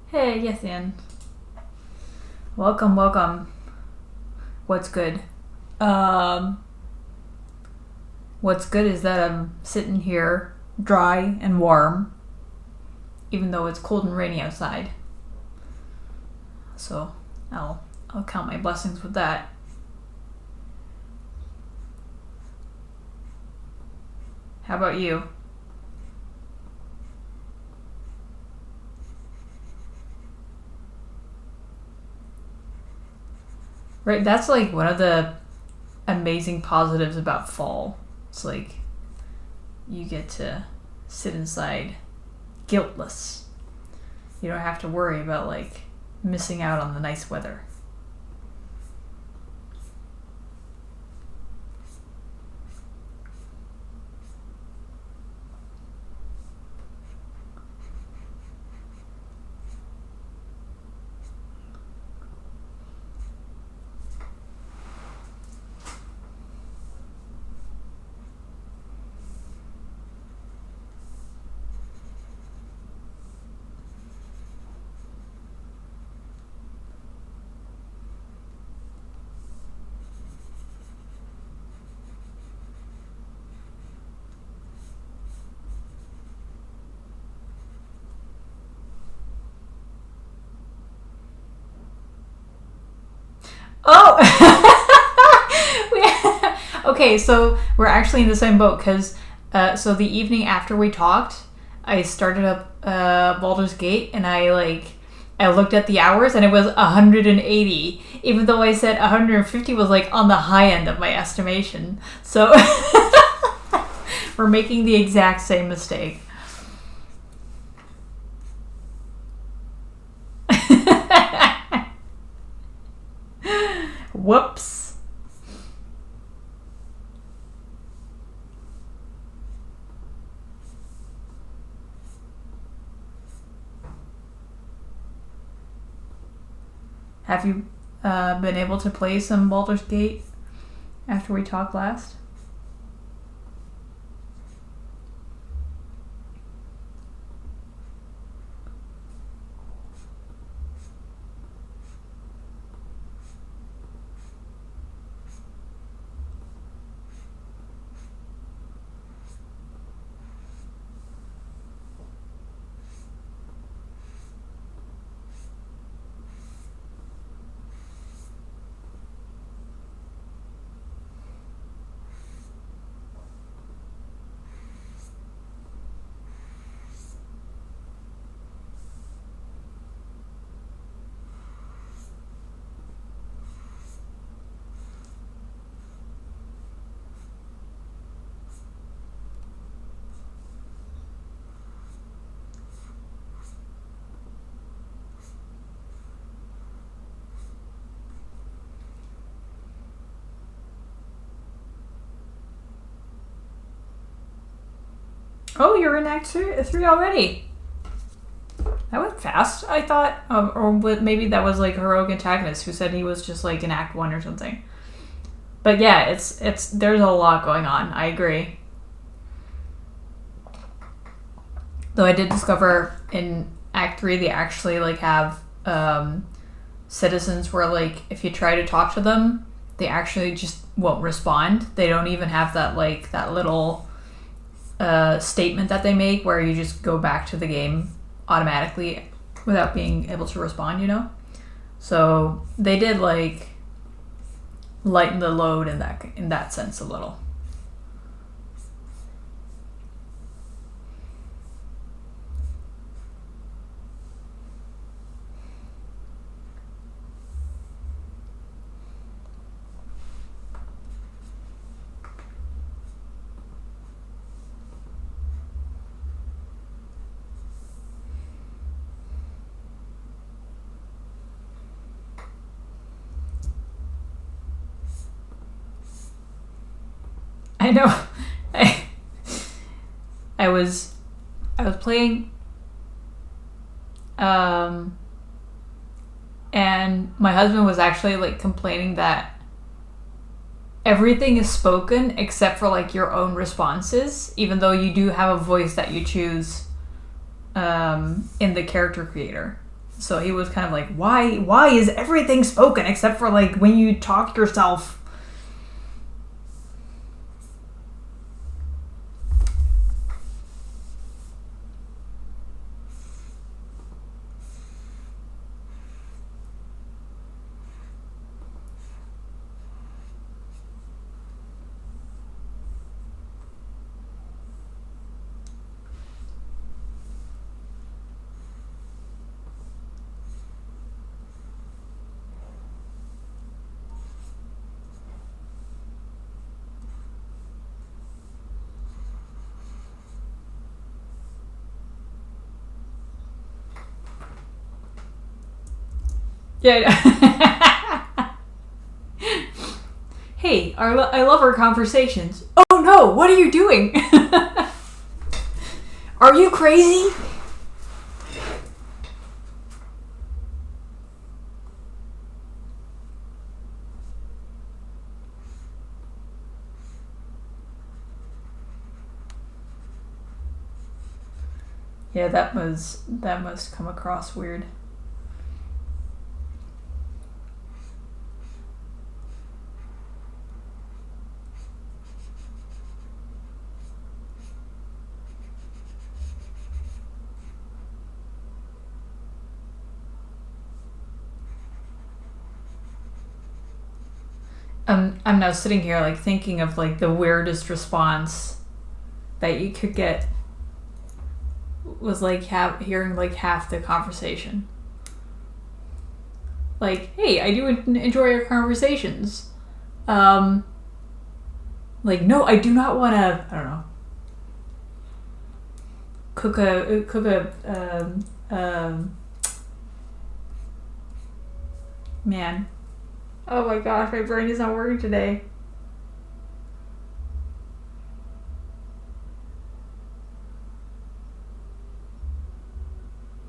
Hey, yes, Ann. Welcome, welcome. What's good? Um, what's good is that I'm sitting here, dry and warm, even though it's cold and rainy outside. So I'll count my blessings with that. How about you? Right, that's like one of the amazing positives about fall. It's like you get to sit inside guiltless. You don't have to worry about like missing out on the nice weather. Oh! Okay, so we're actually in the same boat because so the evening after we talked, I started up Baldur's Gate and I looked at the hours and it was 180, even though I said 150 was like on the high end of my estimation. So we're making the exact same mistake. Whoops. Have you been able to play some Baldur's Gate after we talked last? Oh, you're in Act 3 already. That went fast. I thought, or maybe that was like Heroic Antagonist who said he was just like in Act 1 or something. But yeah, it's there's a lot going on. I agree. Though I did discover in Act 3 they actually like have citizens where like if you try to talk to them, they actually just won't respond. They don't even have that little statement that they make where you just go back to the game automatically without being able to respond, you know? So they did like lighten the load in that sense a little. I know. I I was I was playing um and my husband was actually like complaining that everything is spoken except for like your own responses, even though you do have a voice that you choose in the character creator. So he was kind of like, why is everything spoken except for like when you talk yourself? Yeah. Hey, I love our conversations. Oh no, what are you doing? Are you crazy? Yeah, that must come across weird. I'm now sitting here like thinking of like the weirdest response that you could get was like hearing like half the conversation. Like, hey, I do enjoy our conversations. Like, no, I do not want to. I don't know. Cook a man. Oh my gosh, my brain is not working today.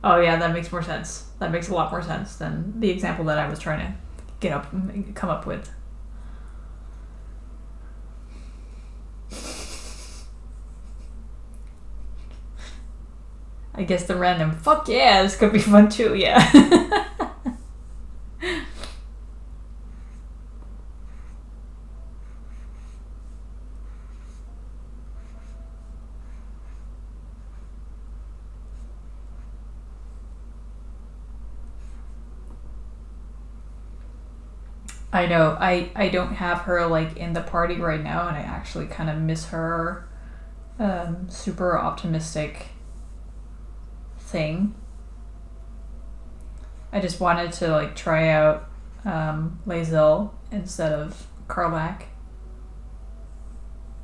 Oh yeah, that makes more sense. That makes a lot more sense than the example that I was trying to come up with. I guess the random fuck yeah, this could be fun too. Yeah. I know. I don't have her like in the party right now, and I actually kind of miss her super optimistic thing. I just wanted to like try out Lazel instead of Karlak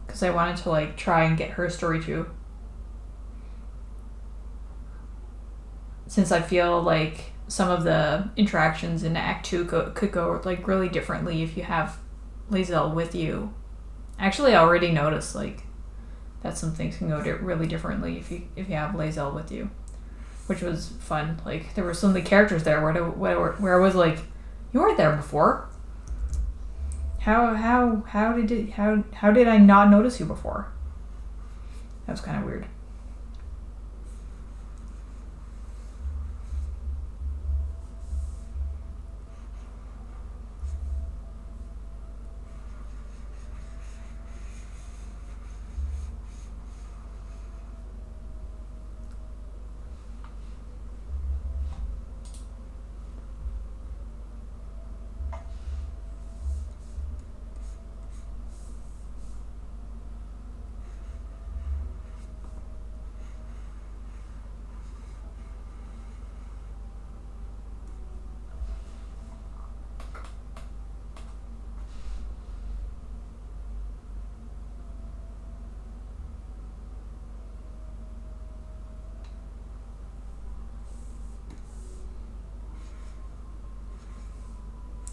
because I wanted to like try and get her story too. Since I feel like some of the interactions in Act 2 could go like really differently if you have Lazel with you. Actually, I already noticed like that some things can go really differently if you have Lazel with you, which was fun. Like there were some of the characters there where I was like, you weren't there before. How did I not notice you before? That was kind of weird.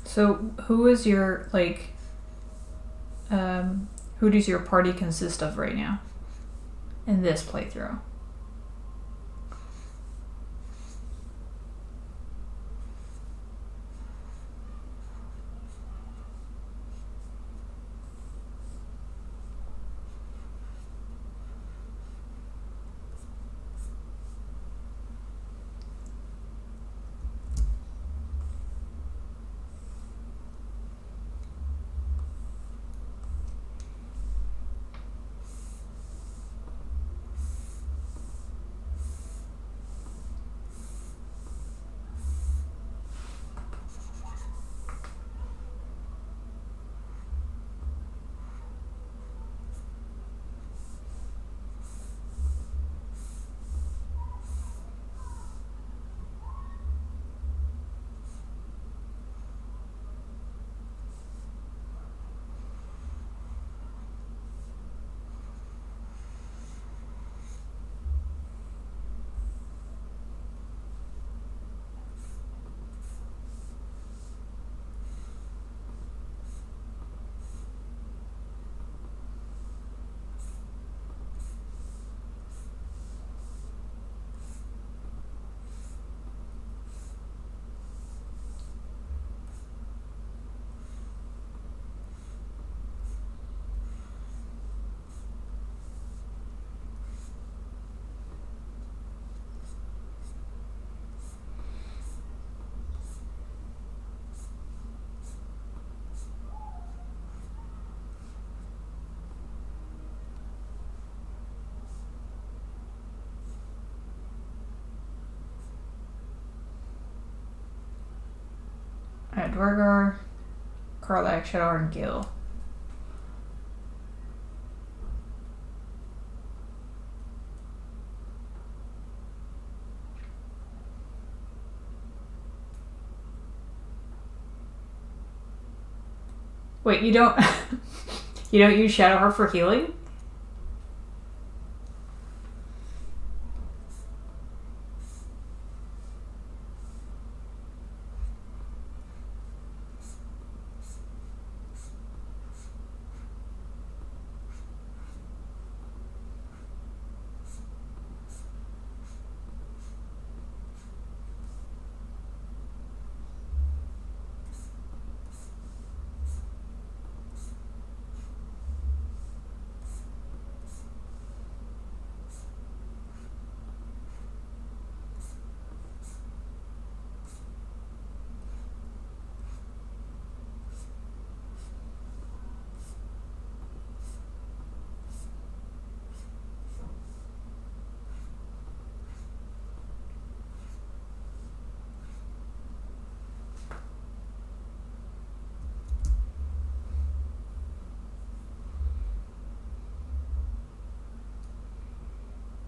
So who is your like who does your party consist of right now in this playthrough? Dwargar, Karlach, Shadowheart, and Gale. Wait, you don't you don't use Shadowheart for healing?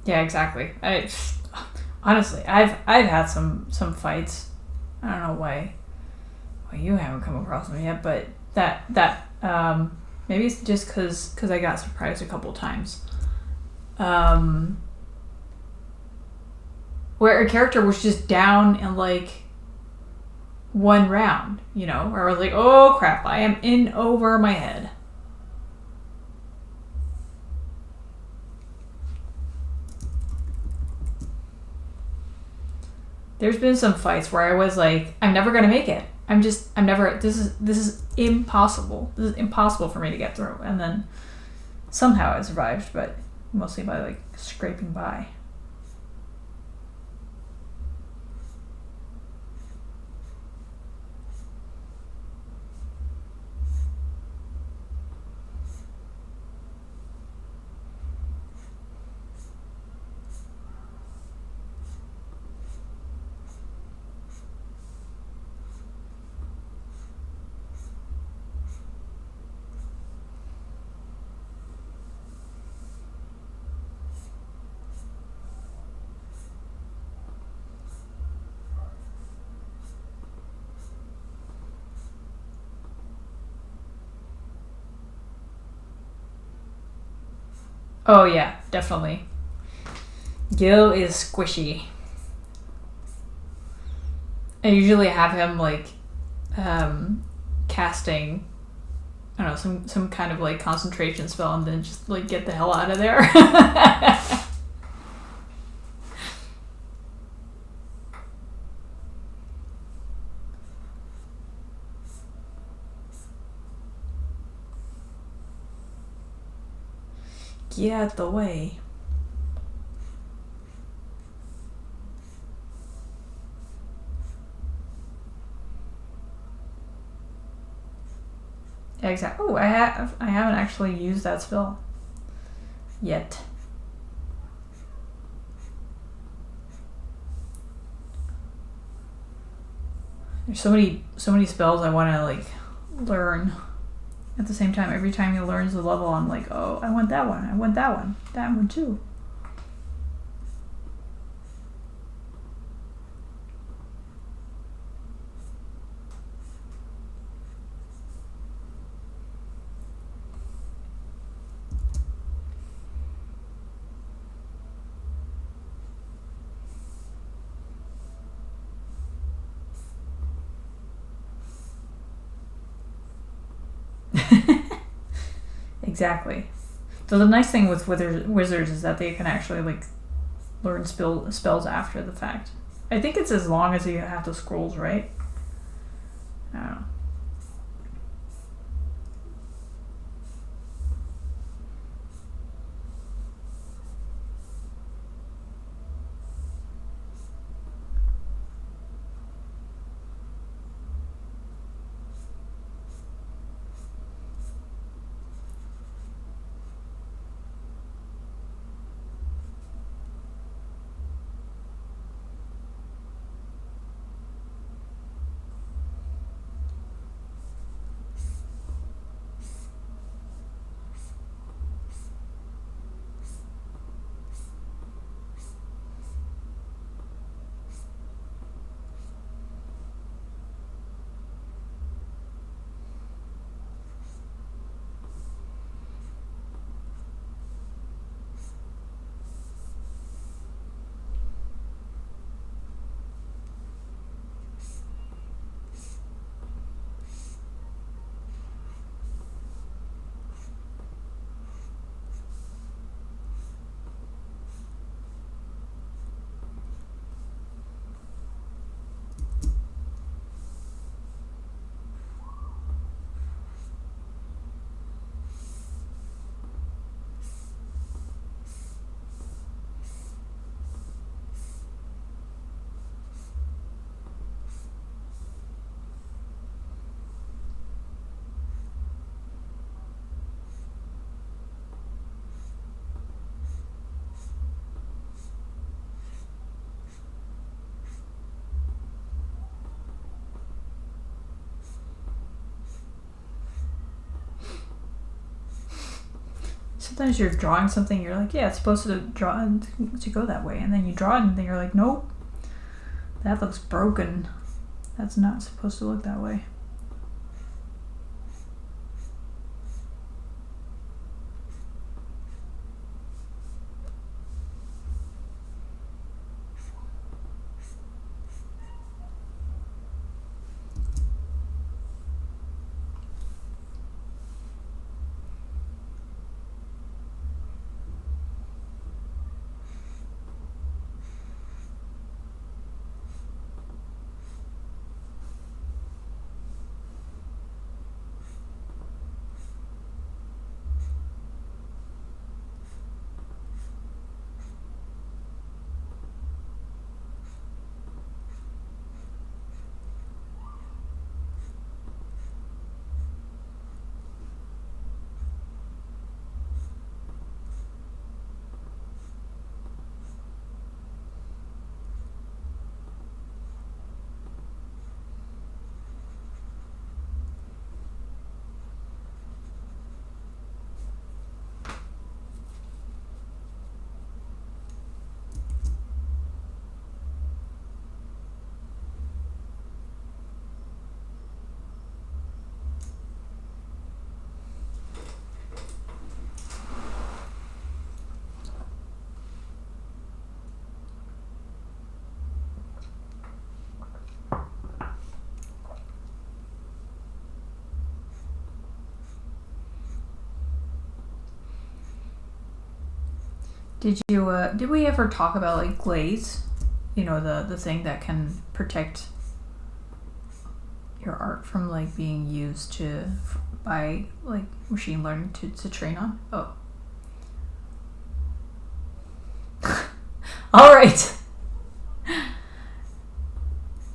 Yeah, exactly. Honestly, I've had some fights. I don't know why you haven't come across them yet, but maybe it's just because I got surprised a couple times. Where a character was just down in like one round, where I was like, oh crap, I am in over my head. There's been some fights where I was like, I'm never gonna make it. This is impossible. This is impossible for me to get through. And then somehow I survived, but mostly by like scraping by. Oh yeah, definitely. Gil is squishy. I usually have him like casting, I don't know, some kind of like concentration spell and then just like get the hell out of there. Get out the way. Exactly. Oh, I haven't actually used that spell yet. There's so many spells I want to like learn. At the same time, every time he learns the level, I'm like, oh, I want that one. I want that one. That one too. Exactly. So the nice thing with wizards is that they can actually like learn spells after the fact. I think it's as long as you have the scrolls, right? I don't know. sometimes you're drawing something, you're like, yeah, it's supposed to draw to go that way, and then you draw it and then you're like, nope, that looks broken. That's not supposed to look that way. Did we ever talk about like glaze? You know, the thing that can protect your art from like being used by like machine learning to train on? Oh. All right.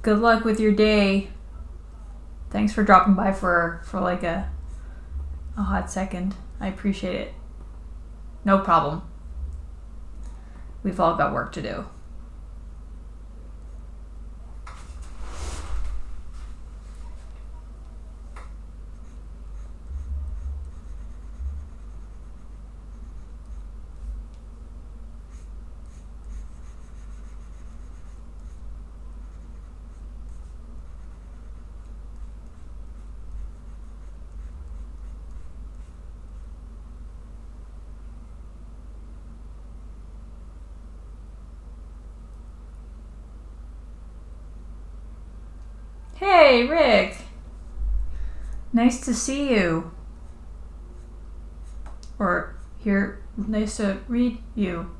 Good luck with your day. Thanks for dropping by for like a hot second. I appreciate it. No problem. We've all got work to do. Hey, Rick. Nice to see you. Or here, nice to read you.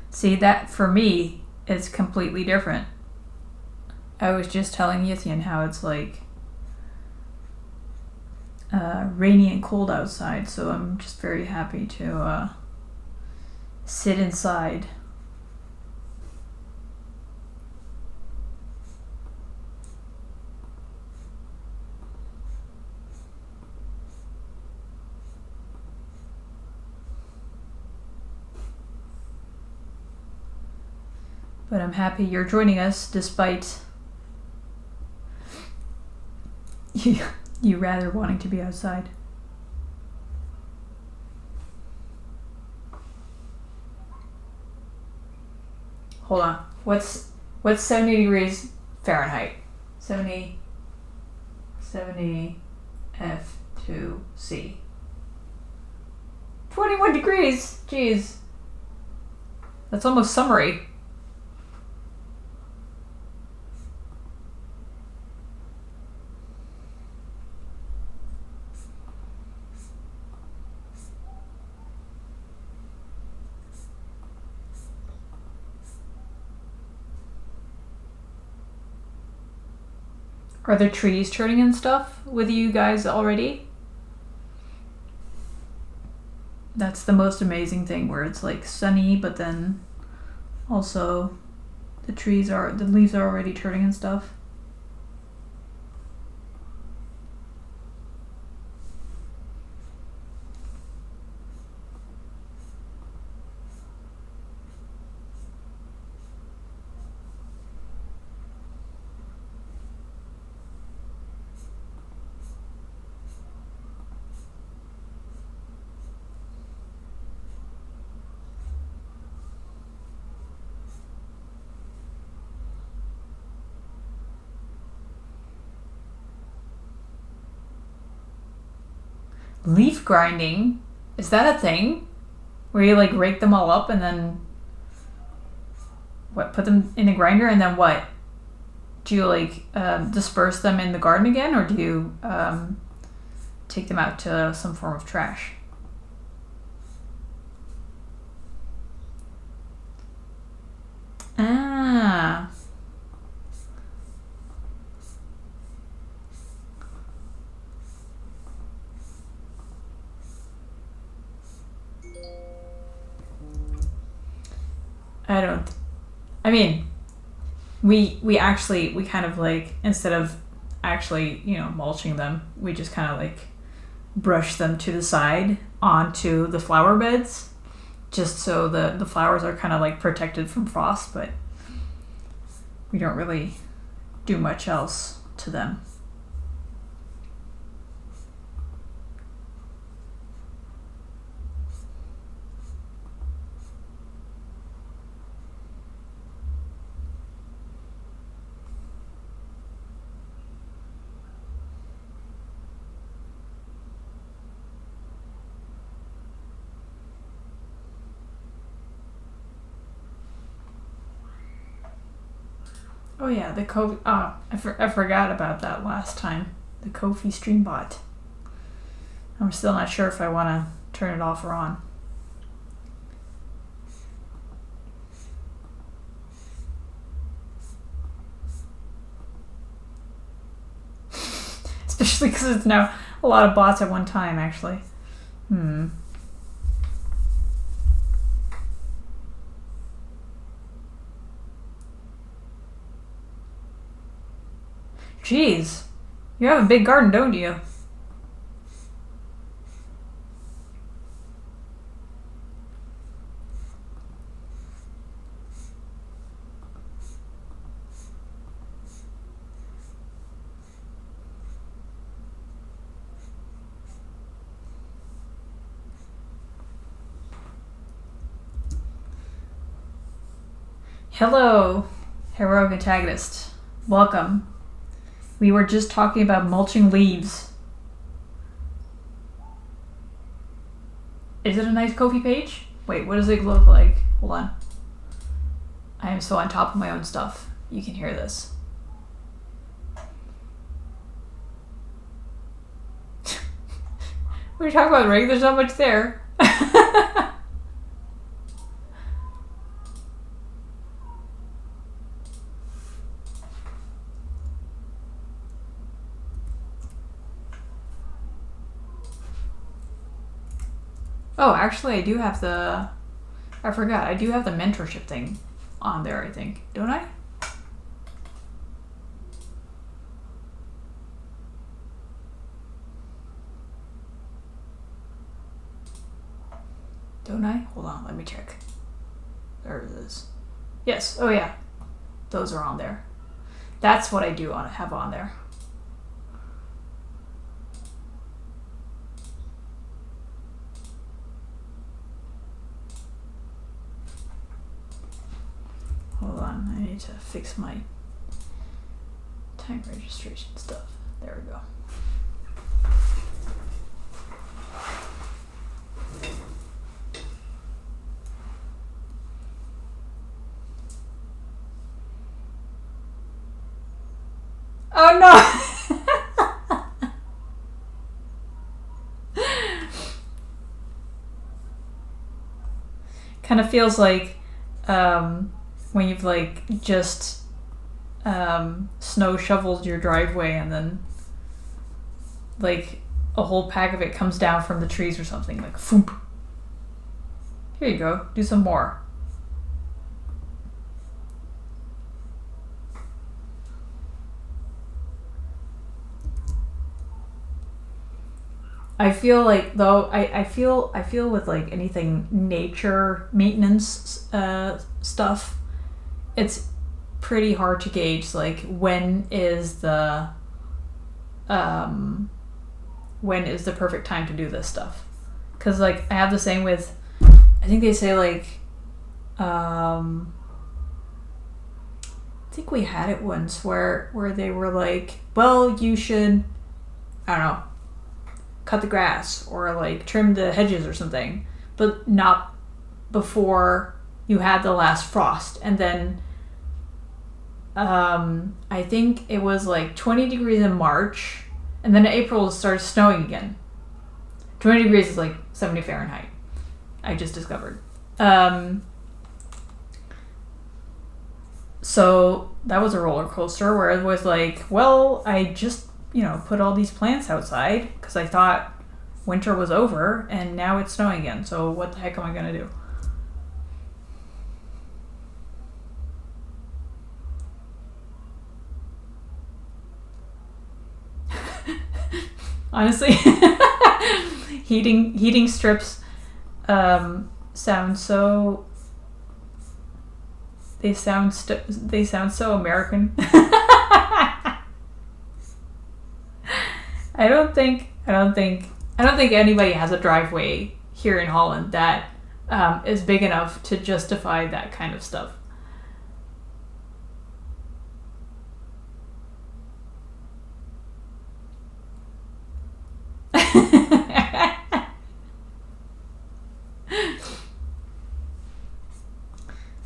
See, that for me is completely different. I was just telling Yithian how it's like rainy and cold outside, so I'm just very happy to sit inside. But I'm happy you're joining us despite you rather wanting to be outside. Hold on. What's 70 degrees Fahrenheit? 70 F2C. 21 degrees. Jeez. That's almost summery. Are the trees turning and stuff with you guys already? That's the most amazing thing, where it's like sunny, but then also the leaves are already turning and stuff. Leaf grinding? Is that a thing? Where you like rake them all up and then what? Put them in a grinder and then what? Do you like disperse them in the garden again, or do you take them out to some form of trash? Ah. I mean, we actually, we kind of like, instead of actually, mulching them, we just kind of like brush them to the side onto the flower beds, just so the flowers are kind of like protected from frost, but we don't really do much else to them. Oh yeah, the Ko. Oh, I forgot about that last time. The Ko-fi stream bot. I'm still not sure if I want to turn it off or on. Especially because it's now a lot of bots at one time, actually. Jeez. You have a big garden, don't you? Hello, heroic antagonist. Welcome. We were just talking about mulching leaves. Is it a nice Ko-fi page? Wait, what does it look like? Hold on. I am so on top of my own stuff. You can hear this. What are you talking about, Rick? There's not much there. Oh, actually, I do have the... I forgot. I do have the mentorship thing on there, I think. Don't I? Don't I? Hold on, let me check. There it is. Yes. Oh, yeah. Those are on there. That's what I do have on there. Hold on, I need to fix my time registration stuff. There we go. Oh no! Kind of feels like when you've like just snow shoveled your driveway and then like a whole pack of it comes down from the trees or something, like foop. Here you go, do some more. I feel like though I feel with like anything nature maintenance stuff, it's pretty hard to gauge like when is the perfect time to do this stuff, because like I have the same with, I think they say like I think we had it once where they were like, well, you should, I don't know, cut the grass or like trim the hedges or something, but not before you had the last frost. And then I think it was like 20 degrees in March, and then in April it started snowing again. 20 degrees is like 70 Fahrenheit. I just discovered. So that was a roller coaster where it was like, well, I just, put all these plants outside because I thought winter was over, and now it's snowing again. So what the heck am I going to do? Honestly, heating strips sound so they sound so American. I don't think anybody has a driveway here in Holland that is big enough to justify that kind of stuff.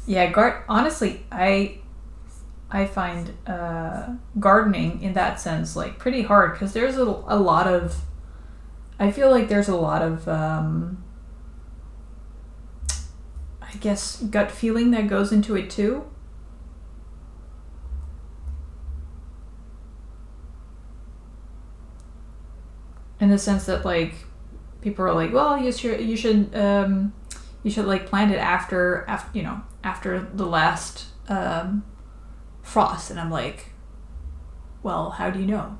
Yeah, honestly, I find gardening in that sense like pretty hard because there's a lot of. I feel like there's a lot of I guess gut feeling that goes into it too. In the sense that like people are like, well, you should like plant it after the last frost, and I'm like, well, how do you know?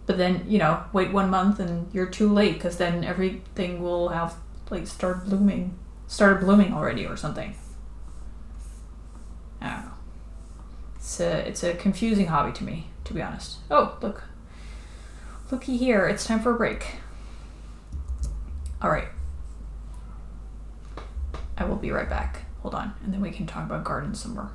But then wait 1 month and you're too late because then everything will have like started blooming already or something. I don't know. It's a confusing hobby to me, to be honest. Oh, looky here, it's time for a break. All right, I will be right back. Hold on, and then we can talk about gardens some more.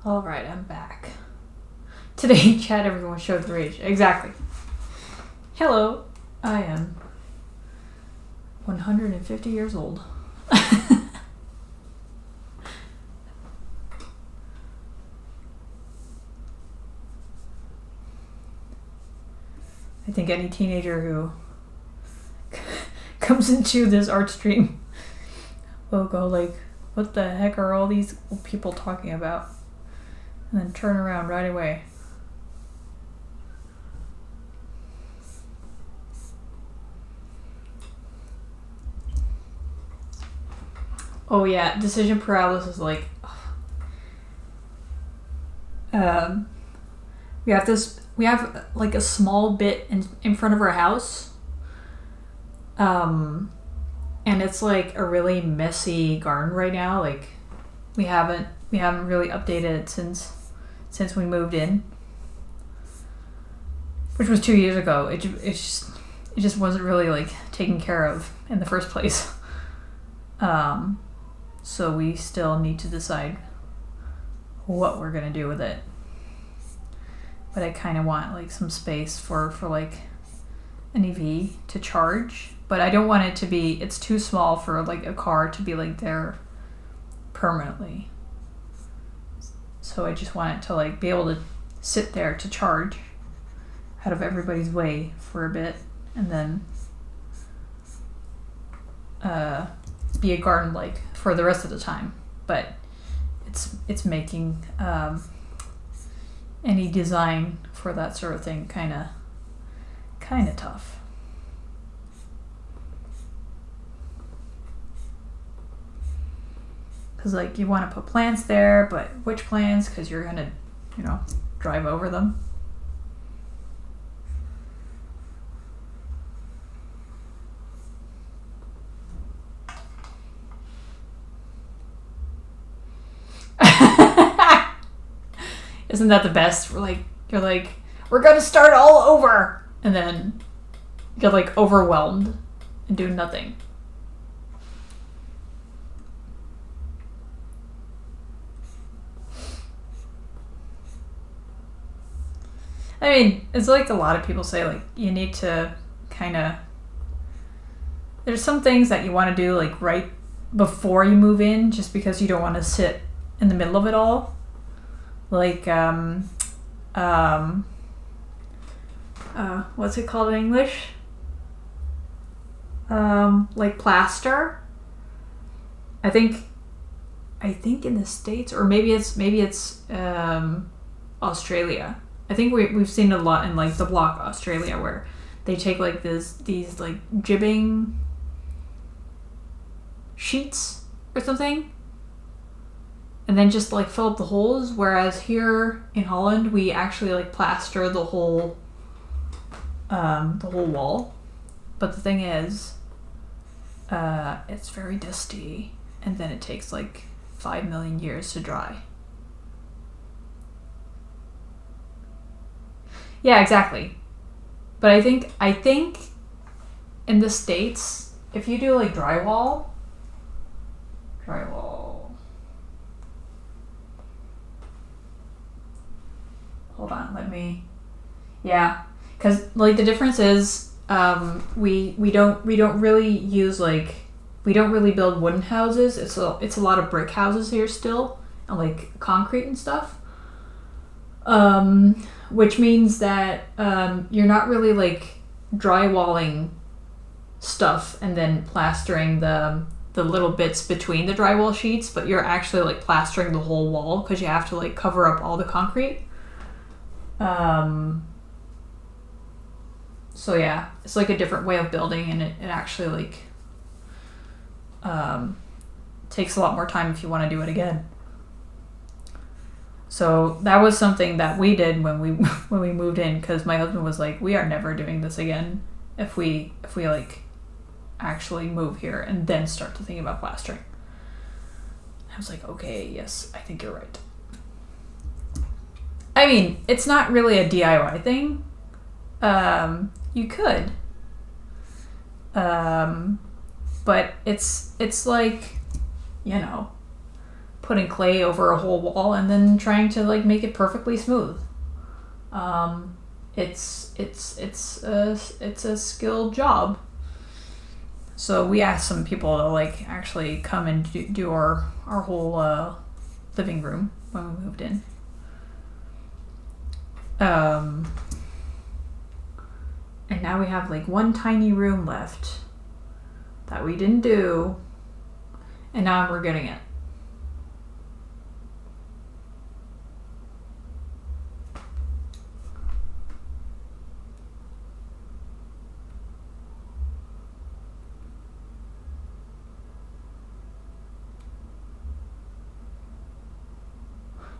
All right, I'm back. Today in chat, everyone showed the rage. Exactly. Hello, I am 150 years old. I think any teenager who comes into this art stream will go like, what the heck are all these people talking about? And then turn around right away. Oh yeah, decision paralysis is like... we have like a small bit in front of our house. And it's like a really messy garden right now. Like we haven't really updated it since we moved in, which was 2 years ago. It just wasn't really like taken care of in the first place. So we still need to decide what we're gonna do with it. But I kind of want like some space for like an EV to charge. But I don't want it to be, it's too small for like a car to be like there permanently. So I just want it to like be able to sit there to charge out of everybody's way for a bit, and then be a garden like for the rest of the time. But it's making any design for that sort of thing kind of tough. Because like you want to put plants there, but which plants? Because you're gonna, drive over them. Isn't that the best? You're like, we're gonna start all over, and then you're like overwhelmed and do nothing. I mean, it's like a lot of people say, like, you need to there's some things that you want to do like right before you move in, just because you don't want to sit in the middle of it all. Like, what's it called in English? Like plaster. I think in the States, or maybe it's Australia. I think we've seen a lot in like the block Australia, where they take like these like jibbing sheets or something, and then just like fill up the holes. Whereas here in Holland, we actually like plaster the whole wall. But the thing is, it's very dusty, and then it takes like 5 million years to dry. Yeah, exactly. But I think in the States, if you do like drywall. Hold on, yeah, because like the difference is, we don't really use we don't really build wooden houses. It's a lot of brick houses here still, and like concrete and stuff. Which means that you're not really like drywalling stuff and then plastering the little bits between the drywall sheets, but you're actually like plastering the whole wall, because you have to like cover up all the concrete. So yeah, it's like a different way of building, and it actually like takes a lot more time if you want to do it again. So that was something that we did when we moved in, because my husband was like, we are never doing this again if we like actually move here and then start to think about plastering. I was like, okay, yes, I think you're right. I mean, it's not really a DIY thing. You could. But it's like, putting clay over a whole wall and then trying to like make it perfectly smooth. It's a skilled job. So we asked some people to like actually come and do our whole living room when we moved in. And now we have like one tiny room left that we didn't do, and now we're getting it.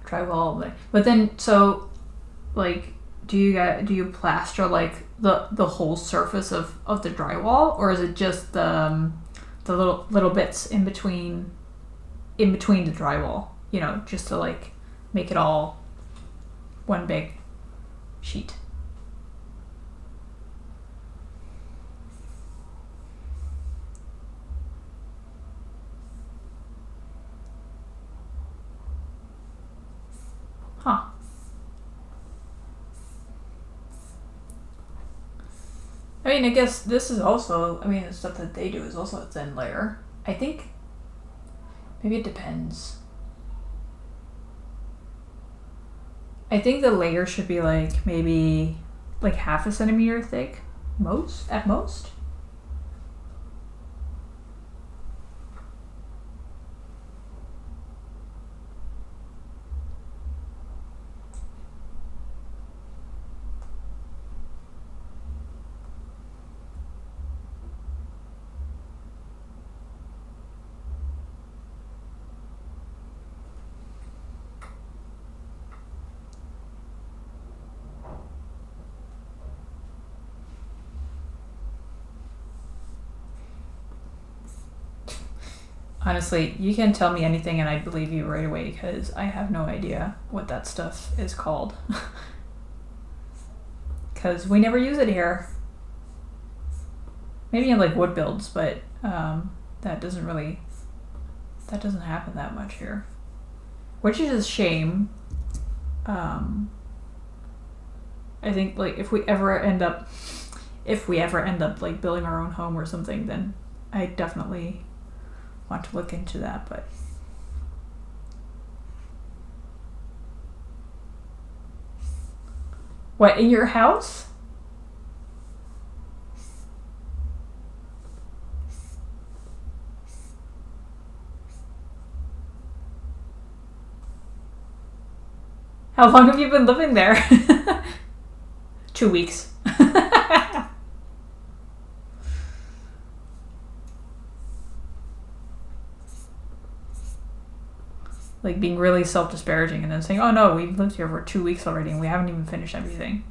Drywall, but then so like do you plaster like the whole surface of the drywall, or is it just the little bits in between the drywall, just to like make it all one big sheet? Huh. I mean, I guess this is also, the stuff that they do is also a thin layer. I think maybe it depends. I think the layer should be like maybe like half a centimeter thick, at most. Honestly, you can tell me anything and I believe you right away, because I have no idea what that stuff is called. Because we never use it here. Maybe in like wood builds, but that doesn't happen that much here, which is a shame. I think like if we ever end up like building our own home or something, then I definitely want to look into that. But what, in your house? How long have you been living there? 2 weeks. Like being really self-disparaging and then saying, oh no, we've lived here for 2 weeks already and we haven't even finished everything.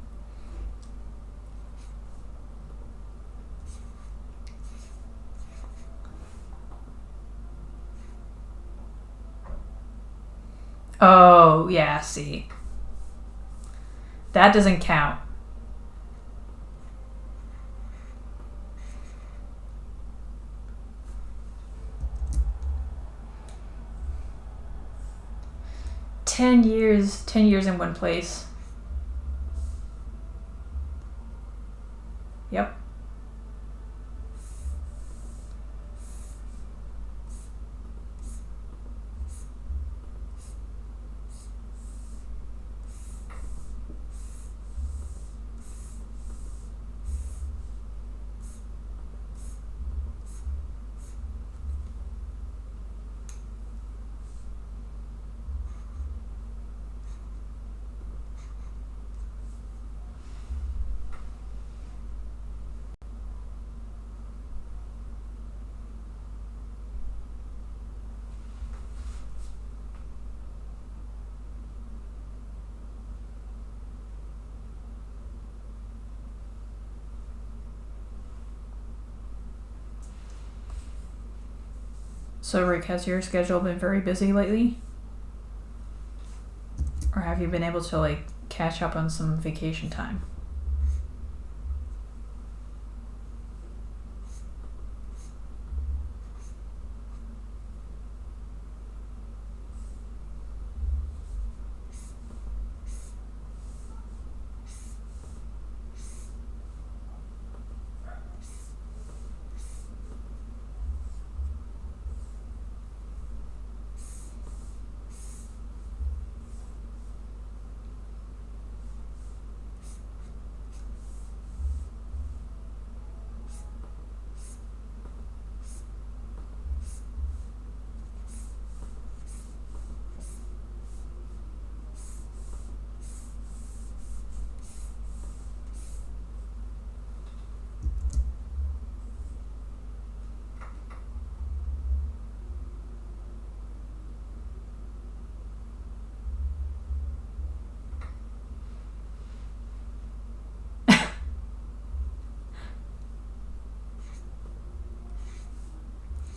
Oh, yeah, see. That doesn't count. Ten years in one place. Yep. So, Rick, has your schedule been very busy lately? Or have you been able to, like, catch up on some vacation time?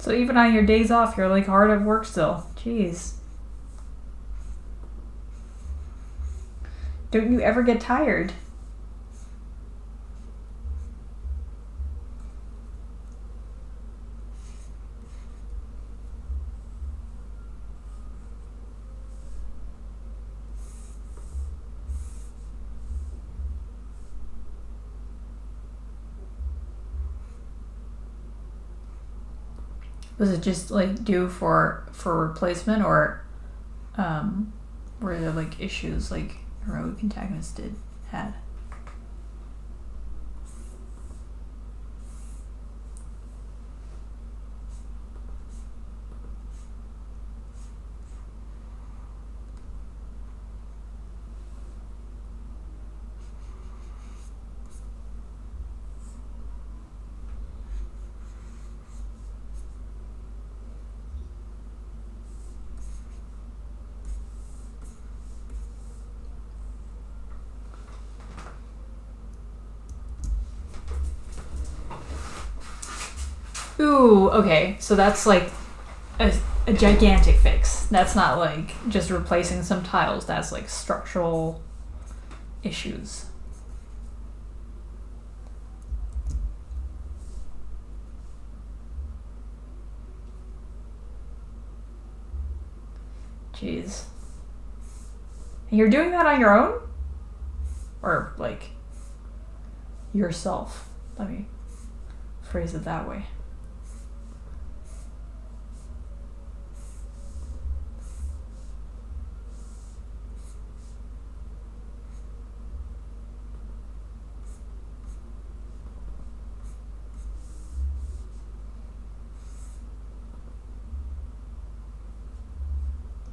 So even on your days off, you're like hard at work still. Jeez. Don't you ever get tired? Was it just like due for replacement, or were there like issues like heroic antagonist had? Ooh, okay. So that's like a gigantic fix. That's not like just replacing some tiles. That's like structural issues. Jeez. And you're doing that on your own? Or like yourself? Let me phrase it that way.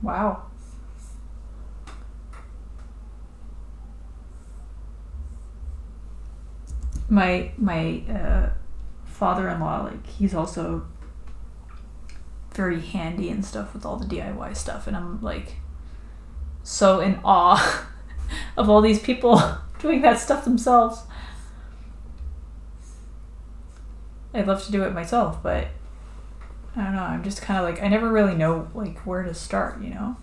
Wow. My father-in-law, like, he's also very handy and stuff with all the DIY stuff, and I'm like so in awe of all these people doing that stuff themselves. I'd love to do it myself, but I don't know, I'm just kind of like, I never really know like where to start, you know?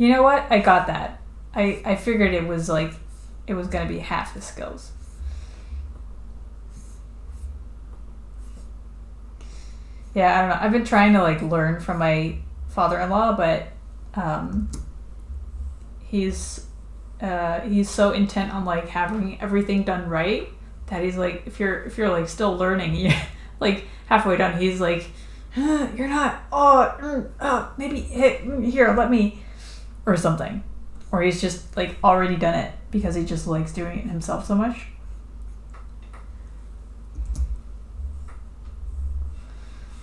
You know what? I got that. I figured it was like, it was gonna be half the skills. Yeah, I don't know. I've been trying to like learn from my father-in-law, but he's so intent on like having everything done right that he's like, if you're like still learning, you like halfway done, he's like, you're not. Maybe here, let me, or something, or he's just like already done it because he just likes doing it himself so much.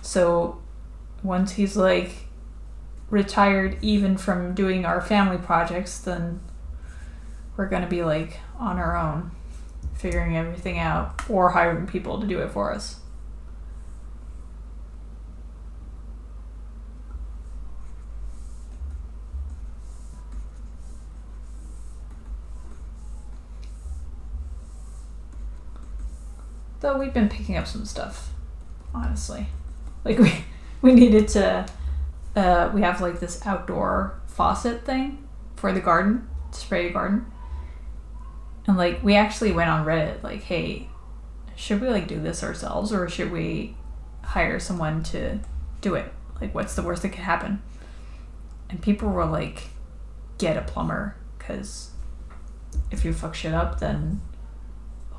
So once he's like retired even from doing our family projects, then we're gonna be like on our own, figuring everything out, or hiring people to do it for us. Though we've been picking up some stuff, honestly. Like we needed to, we have like this outdoor faucet thing for the garden, to spray the garden. And like we actually went on Reddit like, hey, should we like do this ourselves, or should we hire someone to do it? Like, what's the worst that could happen? And people were like, get a plumber, because if you fuck shit up, then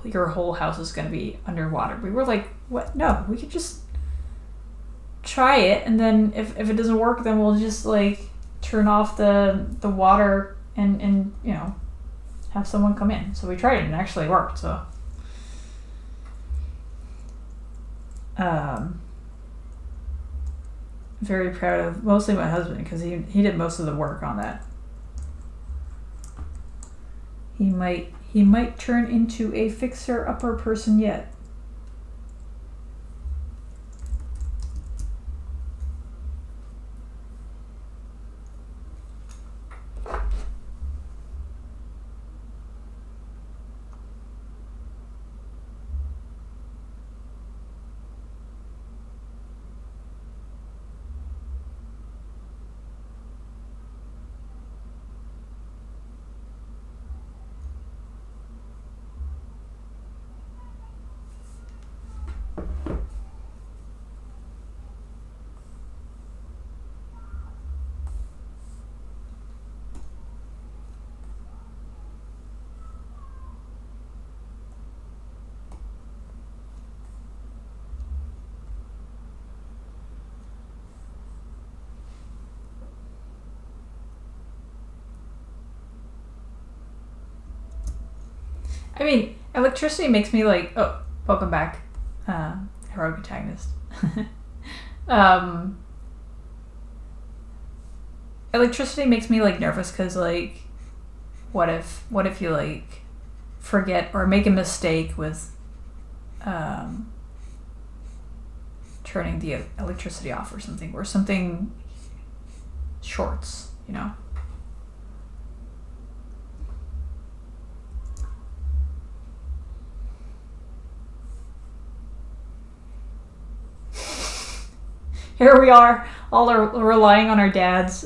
your whole house is going to be underwater. We were like, what? No, we could just try it, and then if it doesn't work, then we'll just like turn off the water and you know, have someone come in. So we tried it and it actually worked. So very proud of mostly my husband, because he did most of the work on that. He might turn into a fixer-upper person yet. I mean, electricity makes me like... Oh, welcome back, heroic protagonist. Electricity makes me like nervous because like, what if you like forget or make a mistake with turning the electricity off or something, or something shorts, you know? Here we are, all are relying on our dads.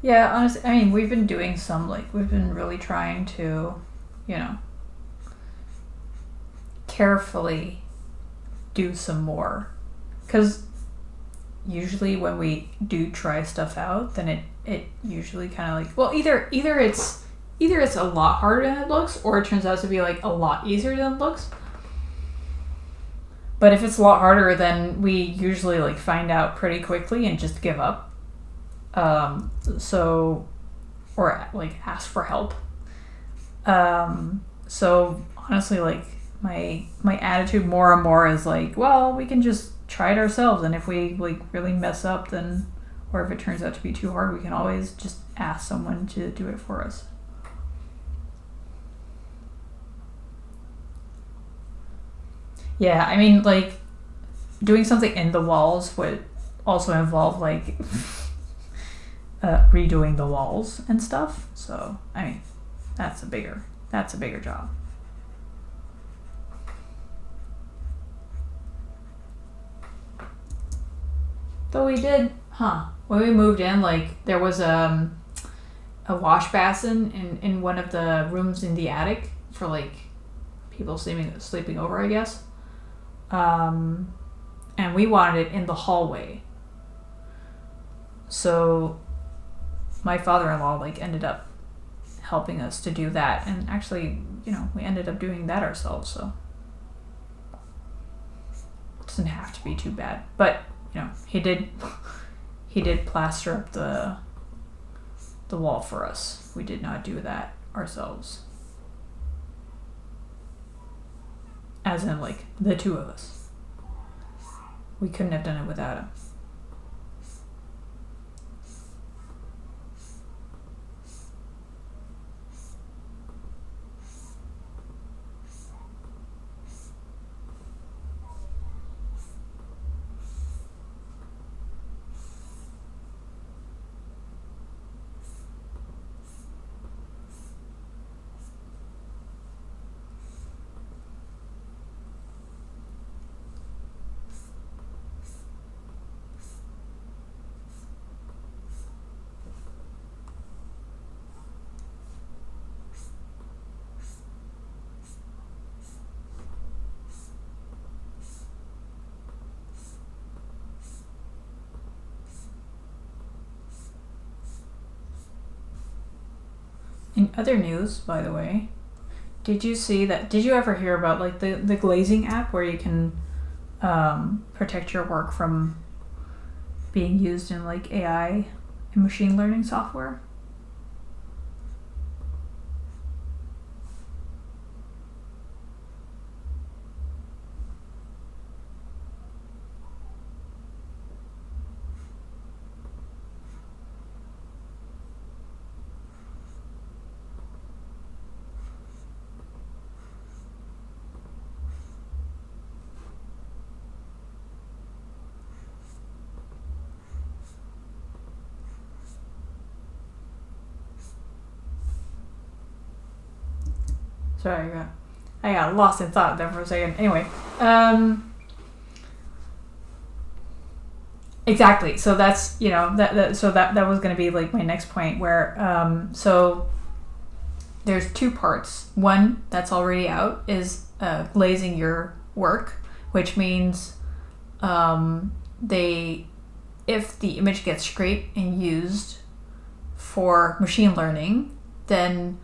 Yeah, honestly, I mean, we've been doing some, like, we've been really trying to, you know, carefully do some more. Because usually when we do try stuff out, then it usually kind of like, well, either it's a lot harder than it looks, or it turns out to be like a lot easier than it looks. But if it's a lot harder, then we usually like find out pretty quickly and just give up. Or like ask for help. So honestly, like my attitude more and more is like, well, we can just try it ourselves, and if we like really mess up, then, or if it turns out to be too hard, we can always just ask someone to do it for us. Yeah, I mean, like, doing something in the walls would also involve like redoing the walls and stuff. So I mean, that's a bigger job. Though we did, when we moved in, like there was a wash basin in one of the rooms in the attic for like people sleeping over, I guess. And we wanted it in the hallway. So my father-in-law like ended up helping us to do that, and actually, you know, we ended up doing that ourselves, so it doesn't have to be too bad. But you know, he did plaster up the wall for us. We did not do that ourselves, as in like the two of us. We couldn't have done it without him. In other news, by the way, did you see that? Did you ever hear about like the glazing app where you can protect your work from being used in like AI and machine learning software? Sorry, I got lost in thought there for a second. Anyway, exactly. So that's that was going to be like my next point. Where so there's two parts. One that's already out is glazing your work, which means if the image gets scraped and used for machine learning, then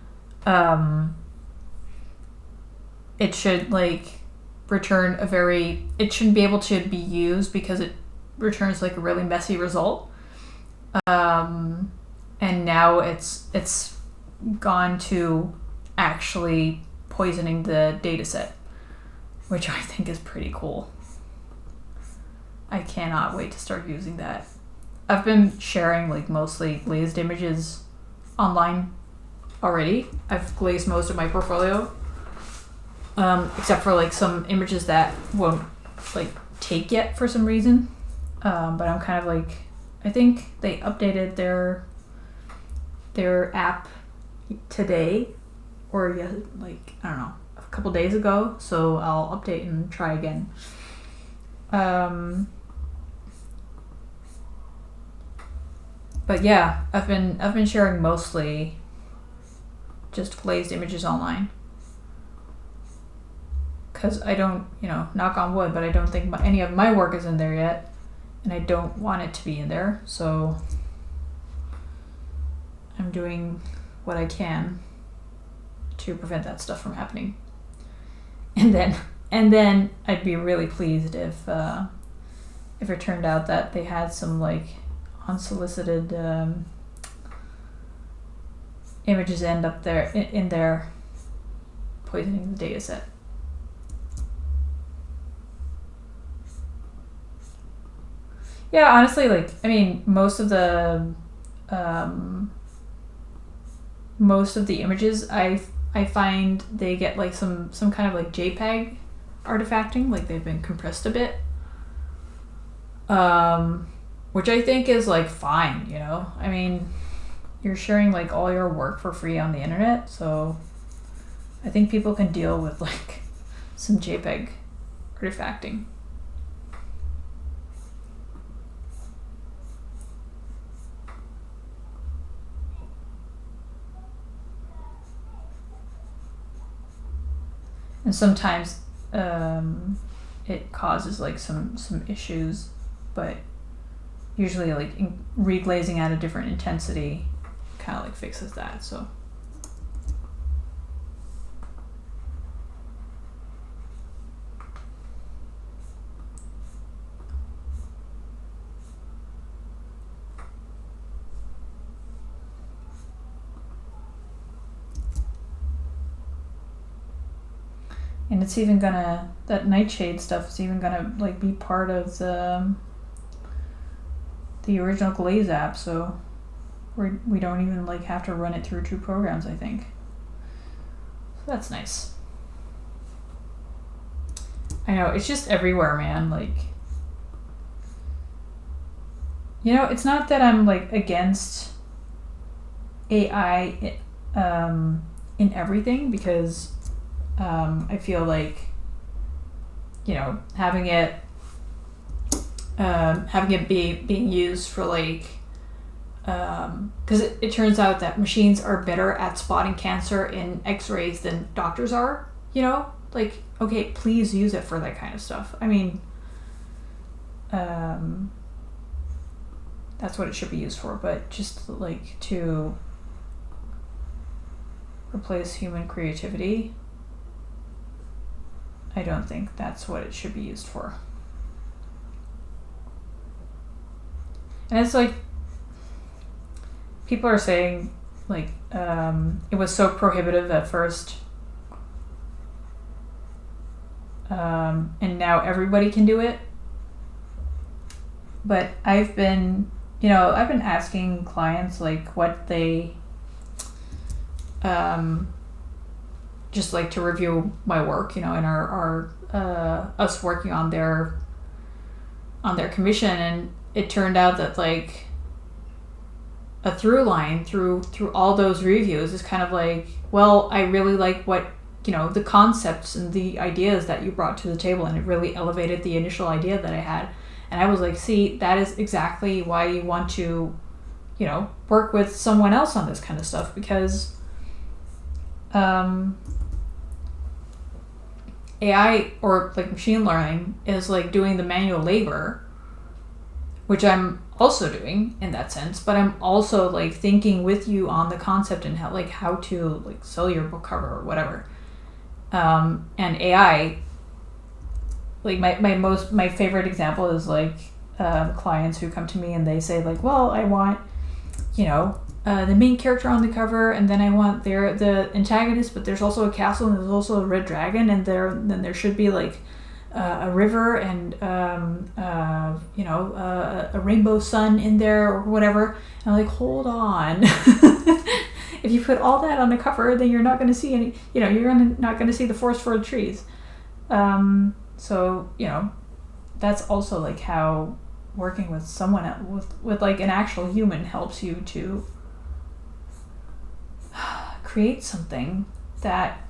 it should like return it shouldn't be able to be used because it returns like a really messy result. And now it's gone to actually poisoning the data set, which I think is pretty cool. I cannot wait to start using that. I've been sharing like mostly glazed images online already. I've glazed most of my portfolio. Except for like some images that won't like take yet for some reason. But I'm kind of like, I think they updated their app today, or like I don't know, a couple days ago. So I'll update and try again. But yeah, I've been sharing mostly just glazed images online. Because I don't, knock on wood, but I don't think any of my work is in there yet, and I don't want it to be in there, so I'm doing what I can to prevent that stuff from happening. And then I'd be really pleased if it turned out that they had some like unsolicited images end up there in there poisoning the data set. Yeah, honestly, like, I mean, most of the images I find they get like some kind of like JPEG artifacting, like they've been compressed a bit, which I think is like fine, I mean, you're sharing like all your work for free on the internet, so I think people can deal with like some JPEG artifacting. And sometimes it causes like some issues, but usually like reglazing at a different intensity kind of like fixes that. So and it's even gonna, that nightshade stuff is even gonna like be part of the original Glaze app, so we don't even like have to run it through two programs, I think. So that's nice. I know, it's just everywhere, man. Like, it's not that I'm like against AI in everything, because I feel like, having it being used for like, because it turns out that machines are better at spotting cancer in X-rays than doctors are. Like, okay, please use it for that kind of stuff. I mean, that's what it should be used for. But just like to replace human creativity. I don't think that's what it should be used for. And it's like, people are saying, like, it was so prohibitive at first, and now everybody can do it. But I've been asking clients, like, what they, just like to review my work, in our us working on their commission, and it turned out that, like, a through line through all those reviews is kind of like, well, I really like what, the concepts and the ideas that you brought to the table, and it really elevated the initial idea that I had. And I was like, see, that is exactly why you want to, work with someone else on this kind of stuff, because AI, or like machine learning, is like doing the manual labor, which I'm also doing in that sense, but I'm also like thinking with you on the concept and how to like sell your book cover or whatever. And AI, like my favorite example is like clients who come to me and they say, like, well, I want, the main character on the cover, and then I want the antagonist, but there's also a castle and there's also a red dragon, and then there should be like a river and a rainbow sun in there or whatever. And I'm like, hold on. If you put all that on the cover, then you're not going to see any, you're not going to see the forest for the trees. So, that's also like how working with someone else, with like an actual human, helps you to create something that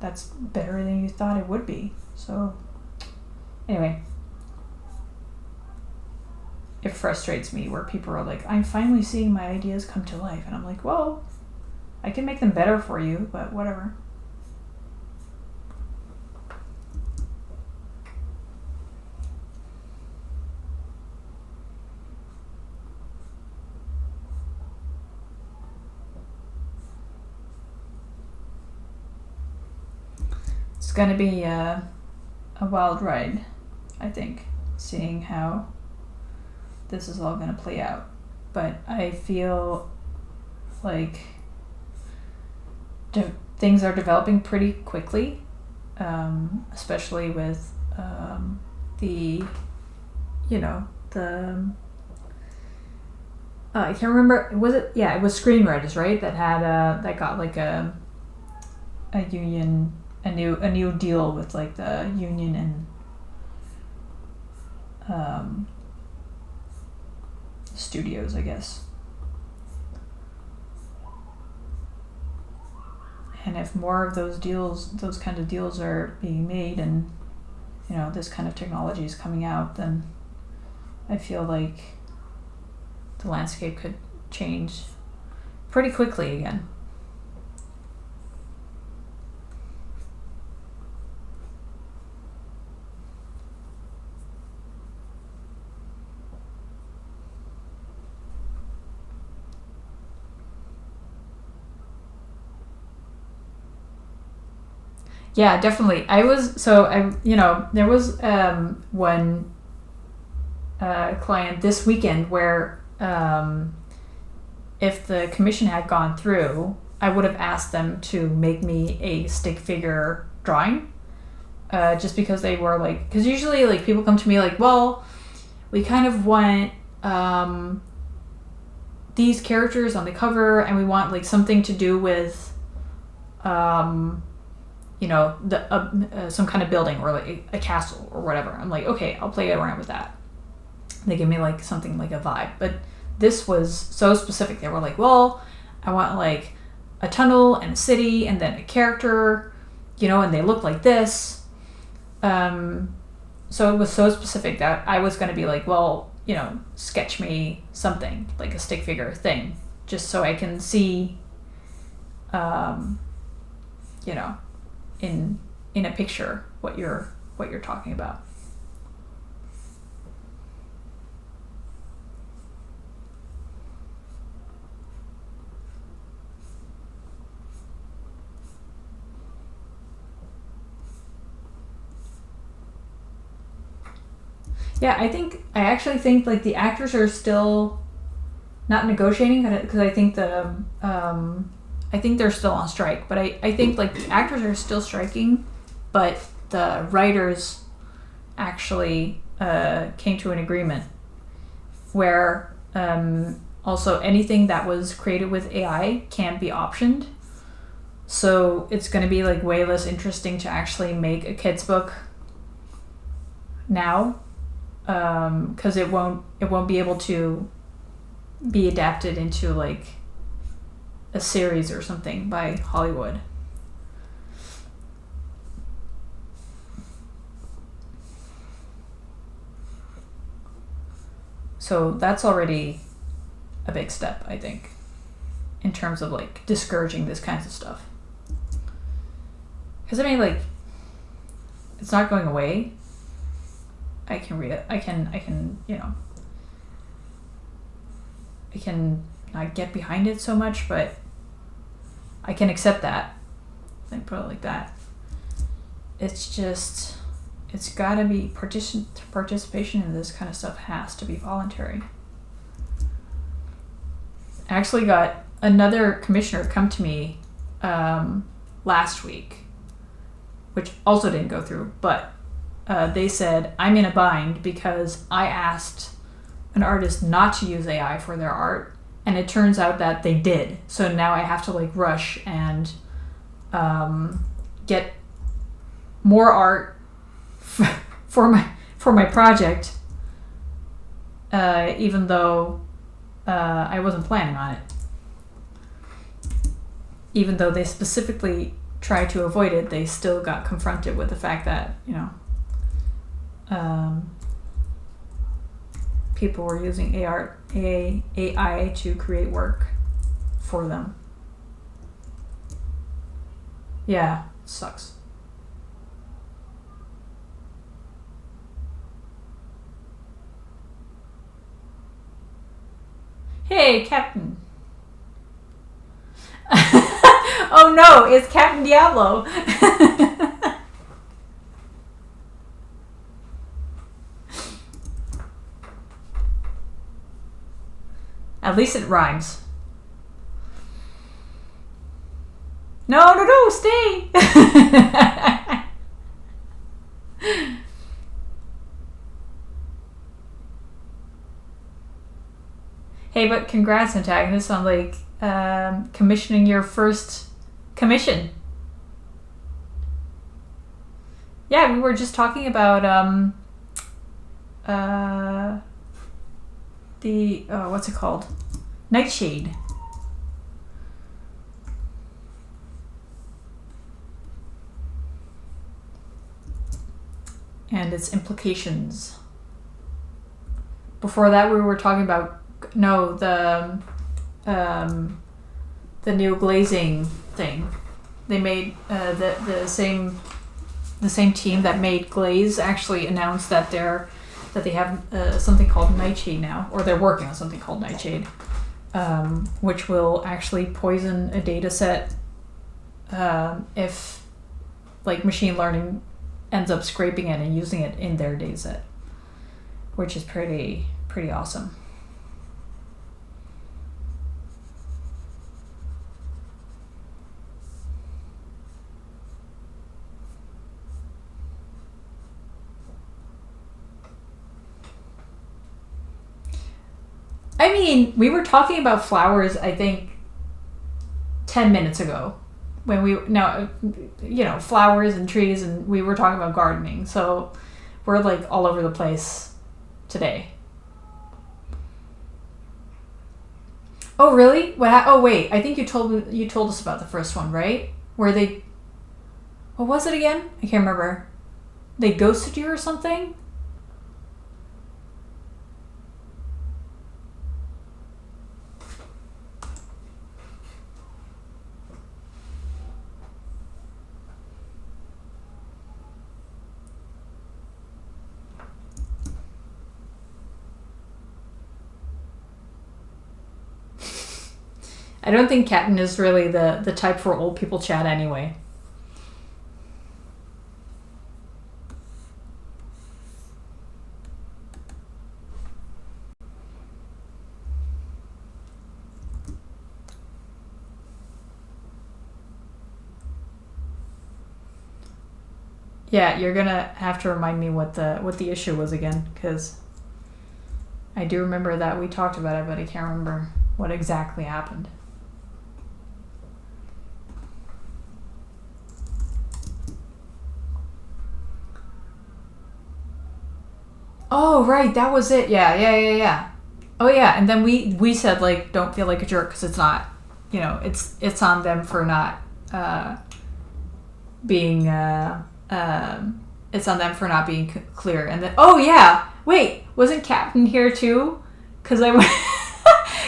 that's better than you thought it would be. So anyway, it frustrates me where people are like, I'm finally seeing my ideas come to life, and I'm like, well, I can make them better for you, but whatever. It's going to be a wild ride, I think, seeing how this is all going to play out. But I feel like things are developing pretty quickly, especially with the I can't remember, it was screenwriters, right, that had that got like a union, a new deal with like the union and studios, I guess. And if more of those kind of deals are being made, and this kind of technology is coming out, then I feel like the landscape could change pretty quickly again. Yeah, definitely. There was one client this weekend where if the commission had gone through, I would have asked them to make me a stick figure drawing, just because they were like, because usually like people come to me like, well, we kind of want these characters on the cover, and we want like something to do with some kind of building or like a castle or whatever. I'm like, okay, I'll play around with that. They give me like something like a vibe, but this was so specific. They were like, well, I want like a tunnel and a city and then a character, and they look like this. So it was so specific that I was going to be like, well, sketch me something like a stick figure thing, just so I can see, in a picture what you're talking about. Yeah, I actually think like the actors are still not negotiating because I think they're still on strike. But I think like the actors are still striking, but the writers actually came to an agreement where also anything that was created with AI can't be optioned. So it's going to be like way less interesting to actually make a kids book now, because it won't be able to be adapted into like a series or something by Hollywood. So that's already a big step, I think, in terms of like discouraging this kinds of stuff. Because I mean, like, it's not going away. I can read it. I can, you know, I can not get behind it so much, but I can accept that. I put it like that. It's just, it's gotta be participation in this kind of stuff has to be voluntary. I actually got another commissioner come to me last week, which also didn't go through, but they said, I'm in a bind because I asked an artist not to use AI for their art, and it turns out that they did. So now I have to like rush and get more art for my project, even though I wasn't planning on it. Even though they specifically tried to avoid it, they still got confronted with the fact that, you know, people were using AI to create work for them. Yeah, sucks. Hey, Captain. Oh no, it's Captain Diablo. At least it rhymes. No, stay. Hey, but congrats, Antagonist, on like commissioning your first commission. Yeah, we were just talking about the what's it called? Nightshade. And its implications. Before that, we were talking about the new glazing thing. They made the same team that made Glaze actually announced that they have something called Nightshade now, or they're working on something called Nightshade, which will actually poison a data set if like machine learning ends up scraping it and using it in their data set, which is pretty awesome. I mean, we were talking about flowers, I think, 10 minutes ago. When flowers and trees, and we were talking about gardening. So we're like all over the place today. Oh, really? Oh, wait. I think you told us about the first one, right? Where they... What was it again? I can't remember. They ghosted you or something? I don't think Captain is really the type for old people chat anyway. Yeah, you're gonna have to remind me what the issue was again, because I do remember that we talked about it, but I can't remember what exactly happened. Oh, right, that was it. Yeah. Oh, yeah, and then we said, like, don't feel like a jerk, because it's not, it's on them for not being it's on them for not being clear. And then, oh yeah, wait, wasn't Captain here too? Because I went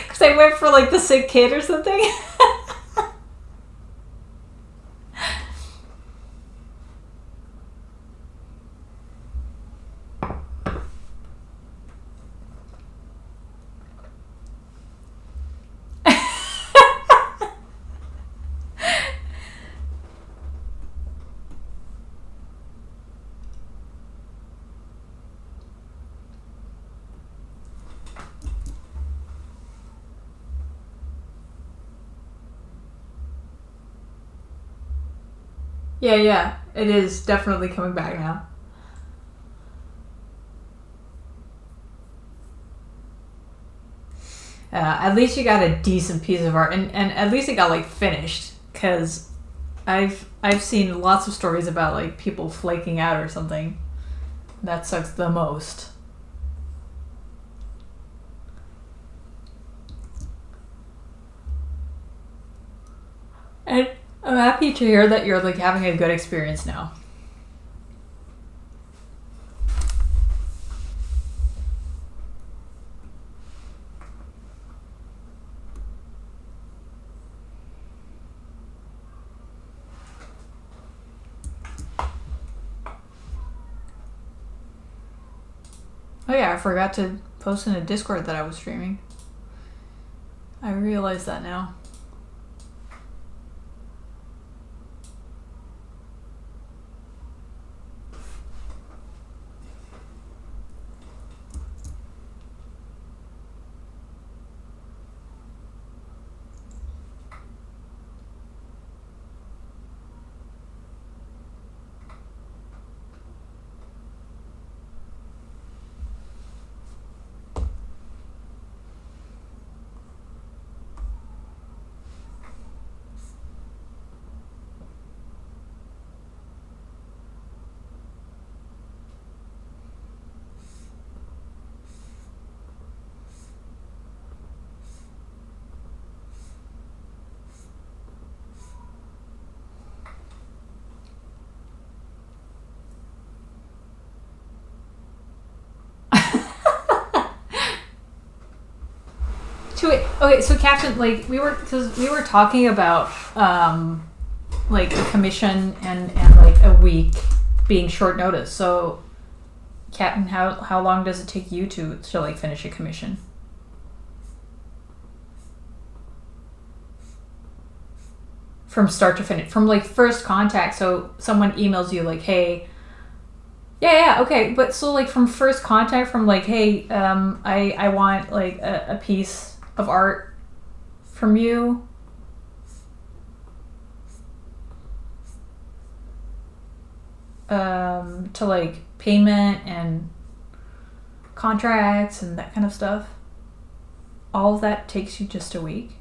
because I went for like the sick kid or something. Yeah, it is definitely coming back now. At least you got a decent piece of art, and at least it got like finished. Because I've seen lots of stories about like people flaking out or something. That sucks the most. And I'm happy to hear that you're like having a good experience now. Oh yeah, I forgot to post in a Discord that I was streaming. I realize that now. Okay, so Captain, like because we were talking about like a commission and like a week being short notice. So, Captain, how long does it take you to like finish a commission? From start to finish, from like first contact. So someone emails you like, hey, yeah, okay, but so like from first contact, from like, hey, I want like a piece of art from you. To like payment and contracts and that kind of stuff. All of that takes you just a week.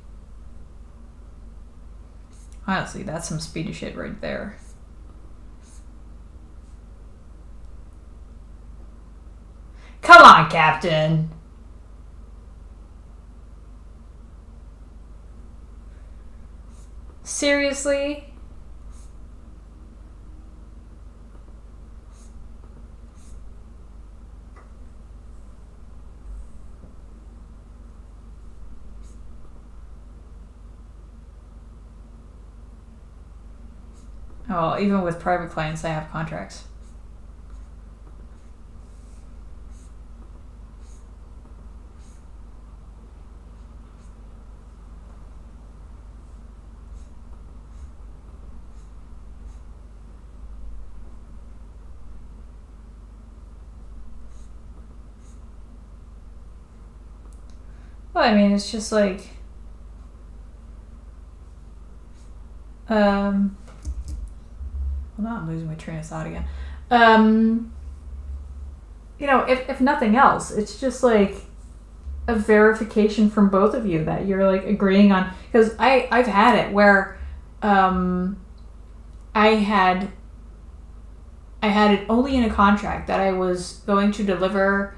Honestly, that's some speedy shit right there. Come on, Captain. Seriously? Oh, even with private clients, I have contracts. Well, I mean, it's just like, hold on, I'm losing my train of thought again. um, if nothing else, it's just like a verification from both of you that you're like agreeing on. Because I've had it where I had it only in a contract that I was going to deliver,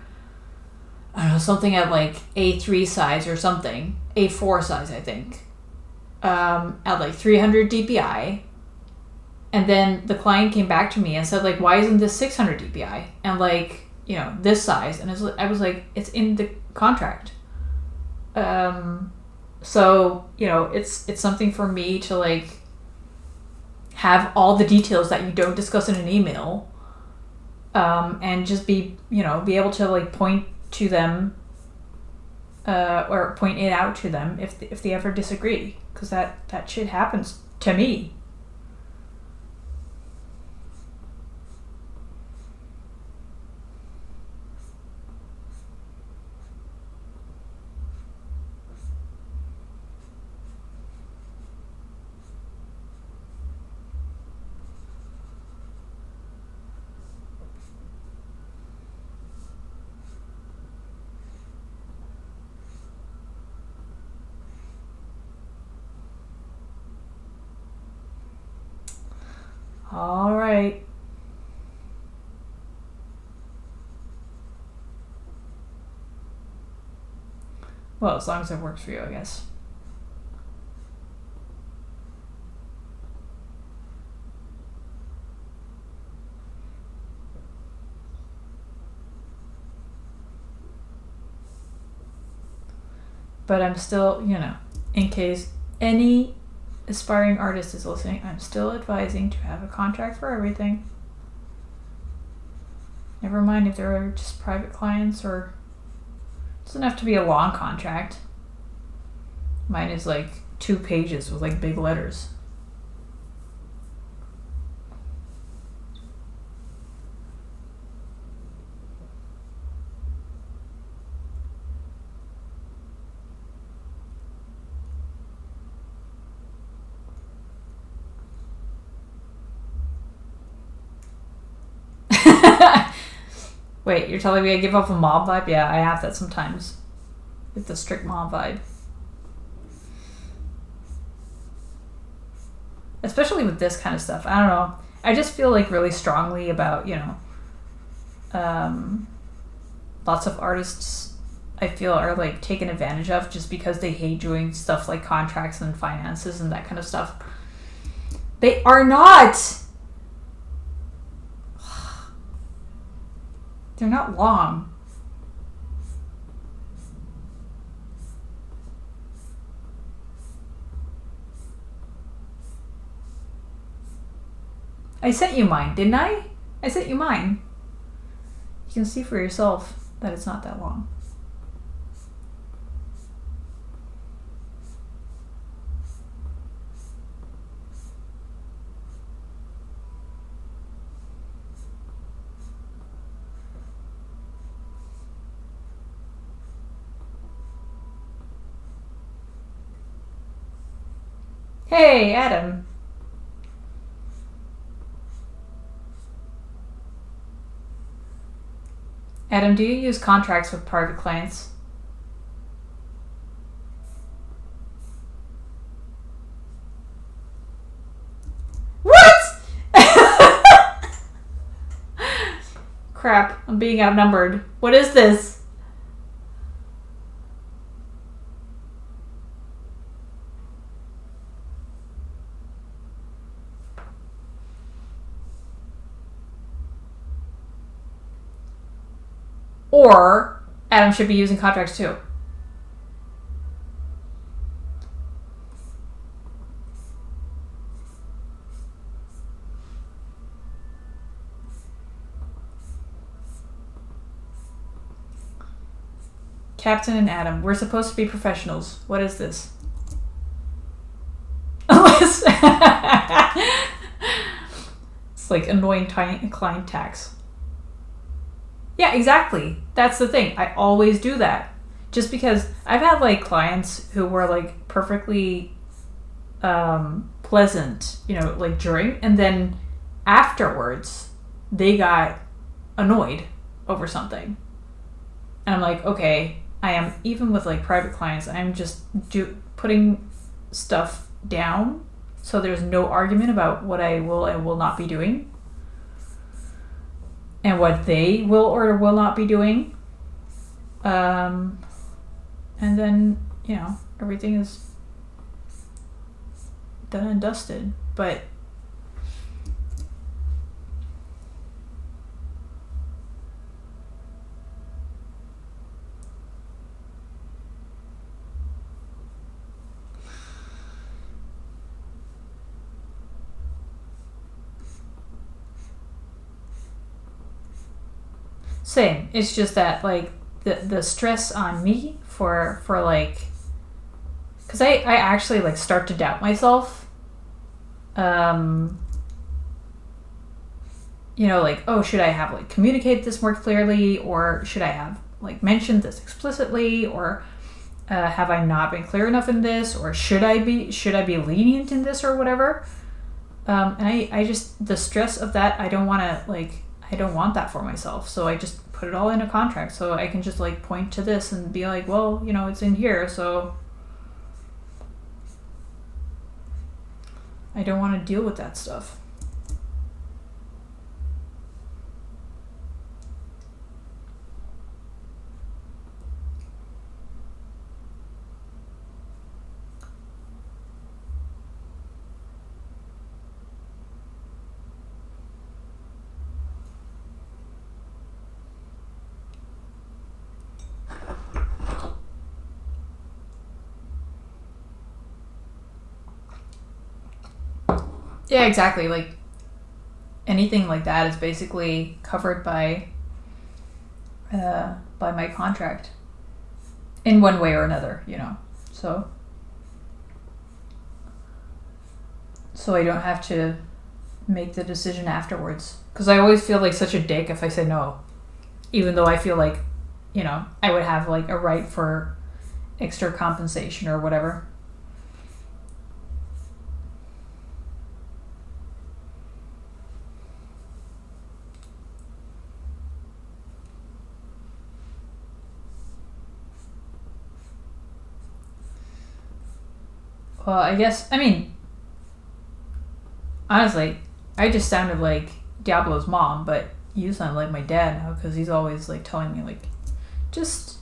I don't know, something at like A3 size or something, A4 size, I think, at like 300 DPI. And then the client came back to me and said, like, why isn't this 600 DPI? And like, this size. And I was like, it's in the contract. So, it's something for me to like have all the details that you don't discuss in an email, and just be able to like point to them, or point it out to them if they ever disagree, because that shit happens to me. All right. Well, as long as it works for you, I guess. But I'm still, in case any aspiring artist is listening, I'm still advising to have a contract for everything. Never mind if there are just private clients, or it doesn't have to be a long contract. Mine is like 2 pages with like big letters. Wait, you're telling me I give off a mob vibe? Yeah, I have that sometimes. With the strict mob vibe. Especially with this kind of stuff. I don't know. I just feel like really strongly about, lots of artists I feel are like taken advantage of just because they hate doing stuff like contracts and finances and that kind of stuff. They are not! They're not long. I sent you mine, didn't I? I sent you mine. You can see for yourself that it's not that long. Hey, Adam. Adam, do you use contracts with private clients? What? Crap, I'm being outnumbered. What is this? Or Adam should be using contracts too. Captain and Adam, we're supposed to be professionals. What is this? It's like annoying client tax. Yeah, exactly. That's the thing. I always do that. Just because I've had like clients who were like perfectly pleasant, like during, and then afterwards they got annoyed over something. And I'm like, okay, I am, even with like private clients, I'm just putting stuff down so there's no argument about what I will and will not be doing and what they will or will not be doing. And then, everything is done and dusted. But same. It's just that like the stress on me for like, because I actually like start to doubt myself. Like, oh, should I have like communicate this more clearly, or should I have like mentioned this explicitly, or have I not been clear enough in this, or should I be lenient in this or whatever? And I just, the stress of that, I don't want that for myself. So I just put it all in a contract so I can just like point to this and be like, well, it's in here, so I don't want to deal with that stuff. Yeah, exactly. Like anything like that is basically covered by my contract in one way or another, so I don't have to make the decision afterwards, because I always feel like such a dick if I say no, even though I feel like I would have like a right for extra compensation or whatever. Well, honestly, I just sounded like Diablo's mom, but you sound like my dad now, because he's always like telling me like, just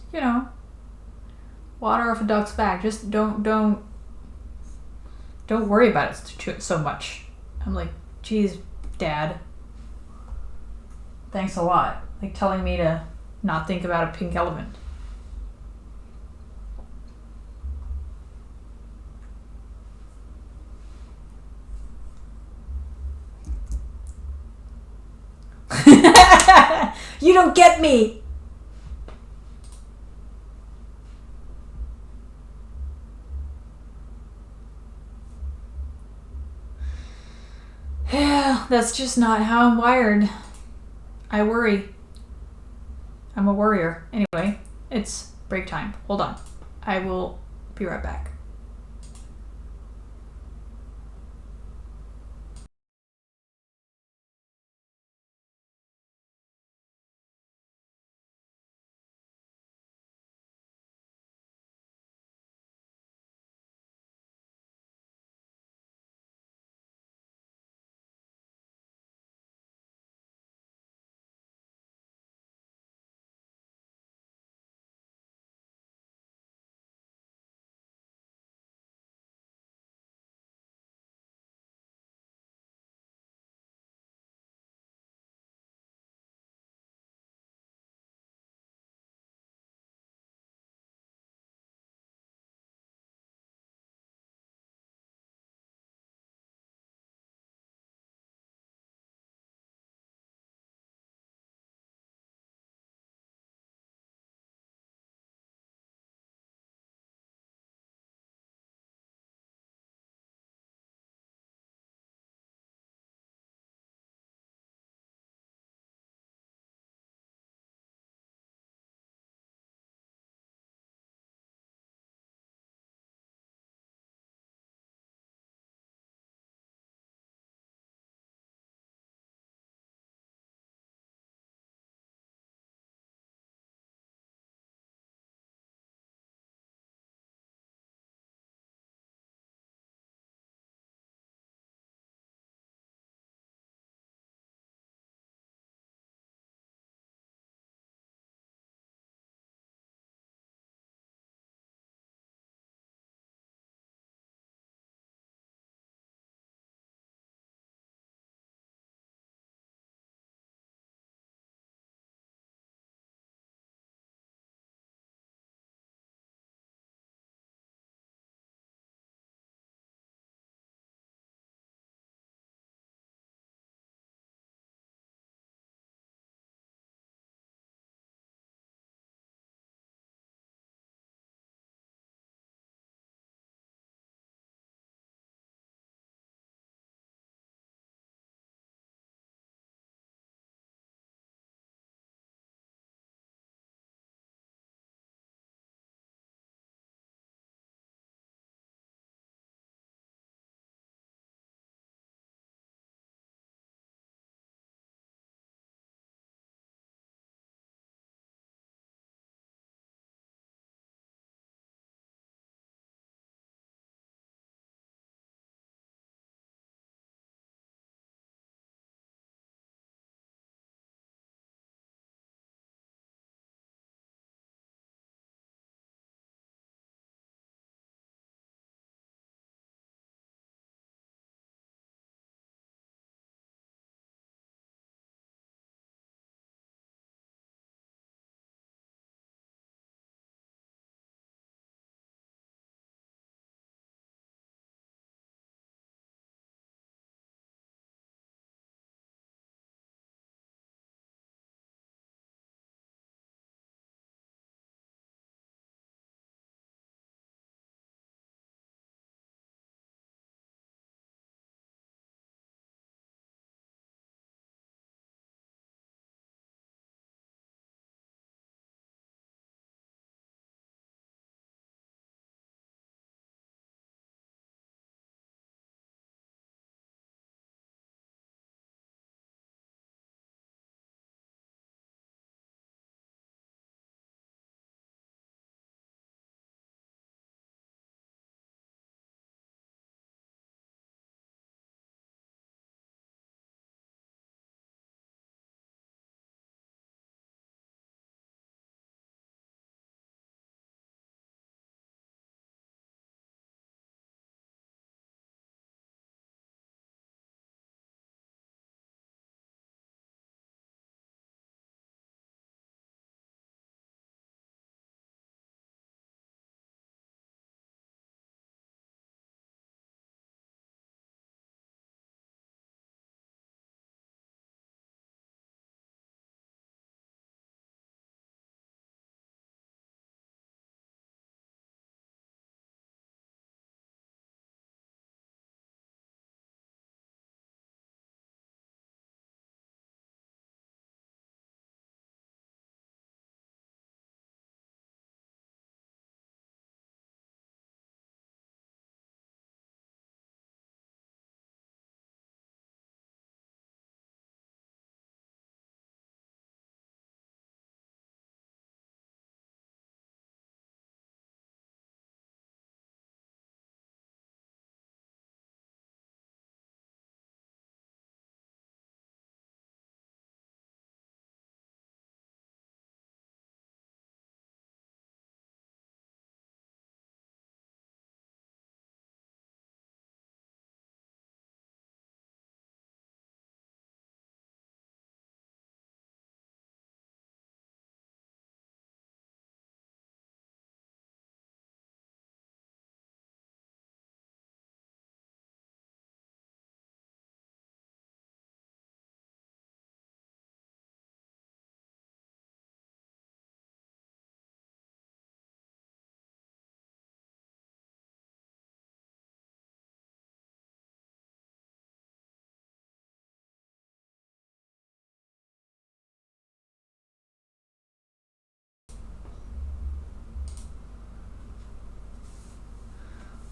water off a duck's back. Just don't worry about it so much. I'm like, geez, Dad. Thanks a lot. Like telling me to not think about a pink elephant. You don't get me. Yeah, that's just not how I'm wired. I worry. I'm a worrier. Anyway, it's break time. Hold on. I will be right back.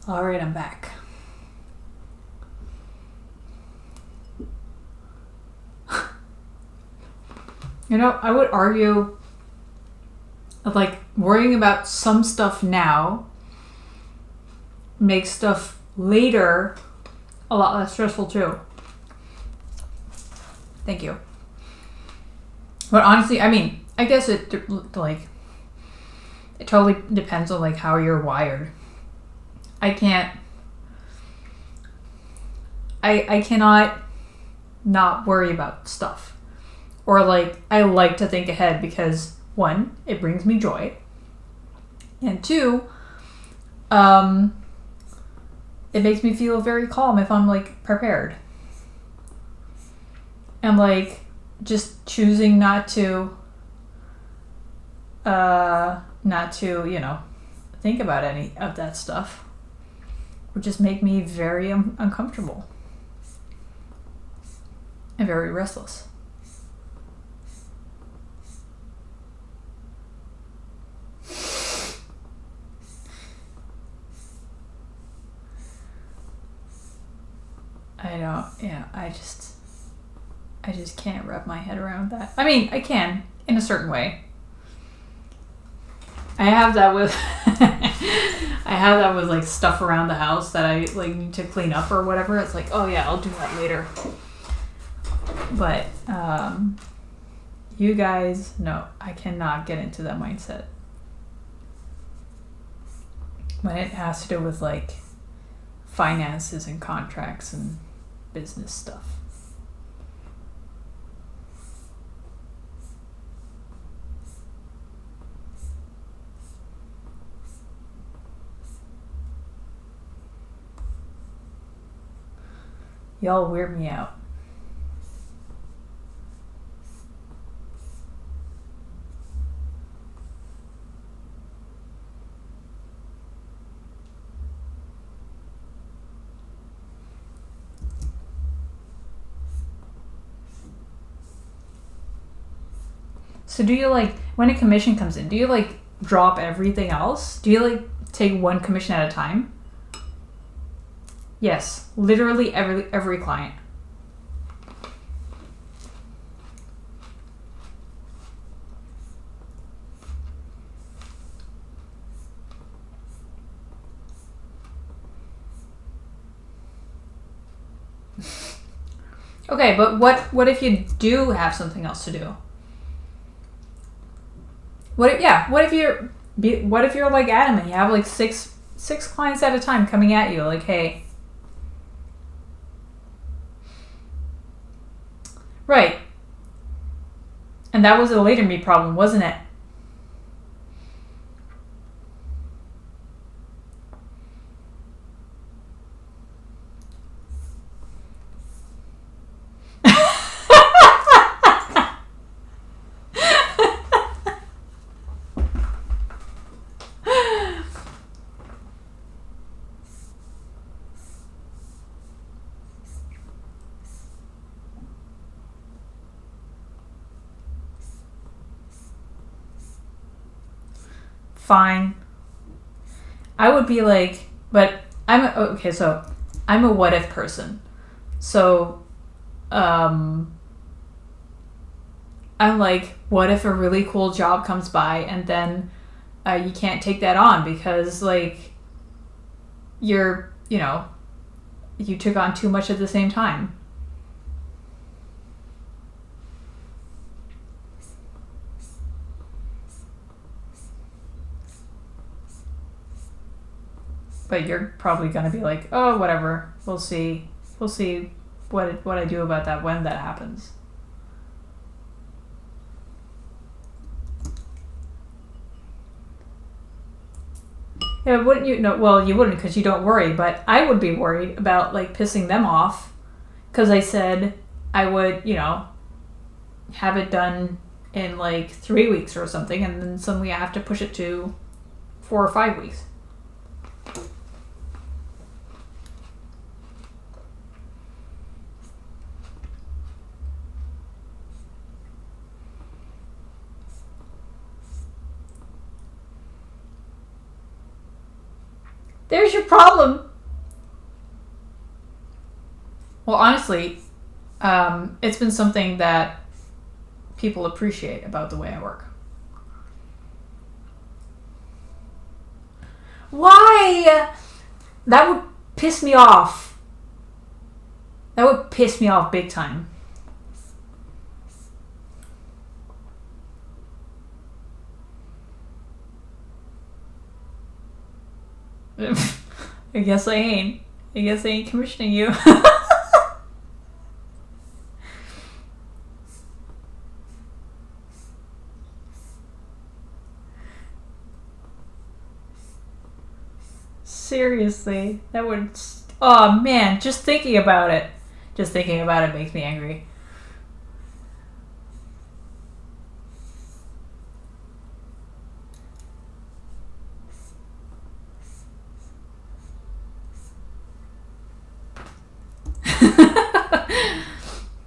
All right, I'm back. I would argue that, like, worrying about some stuff now makes stuff later a lot less stressful too. Thank you. But honestly, I mean, I guess it totally depends on, like, how you're wired. I cannot not worry about stuff. Or, like, I like to think ahead because, one, it brings me joy. And two, it makes me feel very calm if I'm, like, prepared. And, like, just choosing not to, think about any of that stuff would just make me very uncomfortable and very restless. I don't, I just can't wrap my head around that. I mean, I can, in a certain way. I have that with like stuff around the house that I like need to clean up or whatever. It's like, oh yeah, I'll do that later. But you guys, no, I cannot get into that mindset. When it has to do with, like, finances and contracts and business stuff. Y'all weird me out. So do you, like, when a commission comes in, do you, like, drop everything else? Do you, like, take one commission at a time? Yes, literally every client. Okay, but what if you do have something else to do? What if you're like Adam and you have, like, six clients at a time coming at you, like, hey. Right. And that was a later me problem, wasn't it? Fine. I would be like, but I'm a what if person. So, I'm like, what if a really cool job comes by and then you can't take that on because, like, you took on too much at the same time. But you're probably going to be like, oh, whatever. We'll see what I do about that when that happens. Yeah, wouldn't you? No, well, you wouldn't because you don't worry. But I would be worried about, like, pissing them off because I said I would, have it done in, like, 3 weeks or something, and then suddenly I have to push it to 4 or 5 weeks. There's your problem. Well, honestly, it's been something that people appreciate about the way I work. Why? That would piss me off. That would piss me off big time. I guess I ain't. I guess I ain't commissioning you. Seriously, that would. Oh man, just thinking about it. Just thinking about it makes me angry.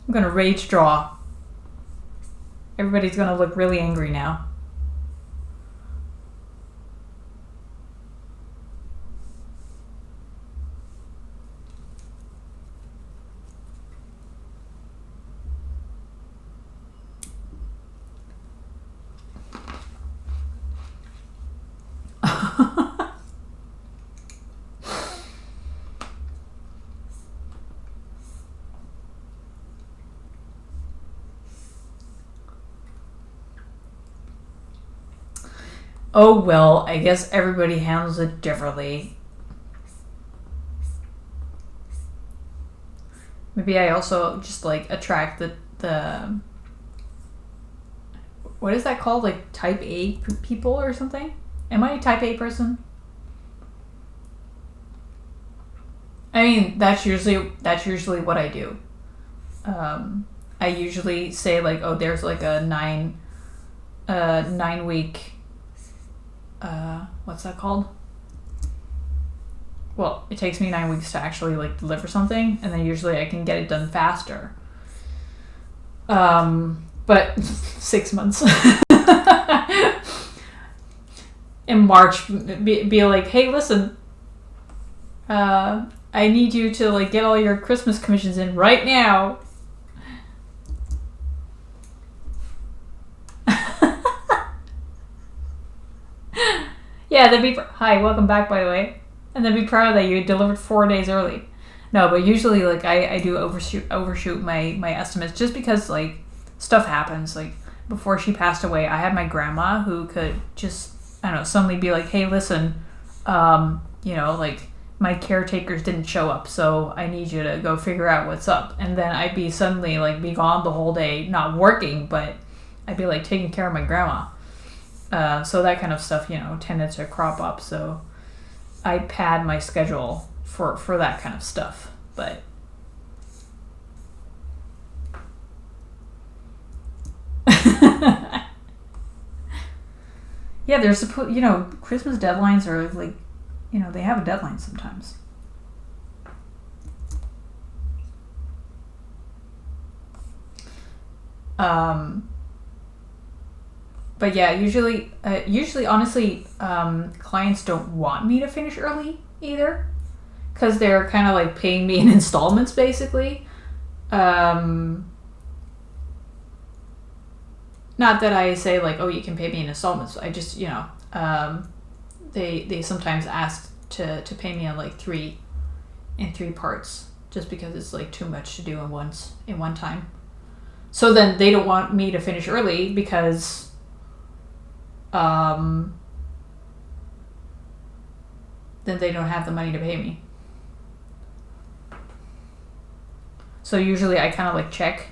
I'm gonna rage draw. Everybody's gonna look really angry now. Oh well, I guess everybody handles it differently. Maybe I also just like attract the what is that called? Like type A people or something? Am I a type A person? I mean, that's usually what I do. I usually say like, oh, there's like a 9 week. What's that called? Well, it takes me 9 weeks to actually like deliver something, and then usually I can get it done faster. But 6 months. In March, be like, hey, listen, I need you to like get all your Christmas commissions in right now. Yeah, they'd be hi, welcome back, by the way, and they'd be proud that you delivered 4 days early. No, but usually like I do overshoot my estimates just because like stuff happens. Like before she passed away, I had my grandma who could just I don't know suddenly be like, hey, listen, like my caretakers didn't show up, so I need you to go figure out what's up. And then I'd be suddenly like be gone the whole day, not working, but I'd be like taking care of my grandma. So that kind of stuff, tended to crop up. So I pad my schedule for that kind of stuff. But yeah, they're supposed. Christmas deadlines are like, they have a deadline sometimes. But yeah, usually, honestly, clients don't want me to finish early either, because they're kind of like paying me in installments, basically. Not that I say like, oh, you can pay me in installments. I just, they sometimes ask to pay me in like three parts, just because it's like too much to do in one time. So then they don't want me to finish early because then they don't have the money to pay me. So usually I kind of like check,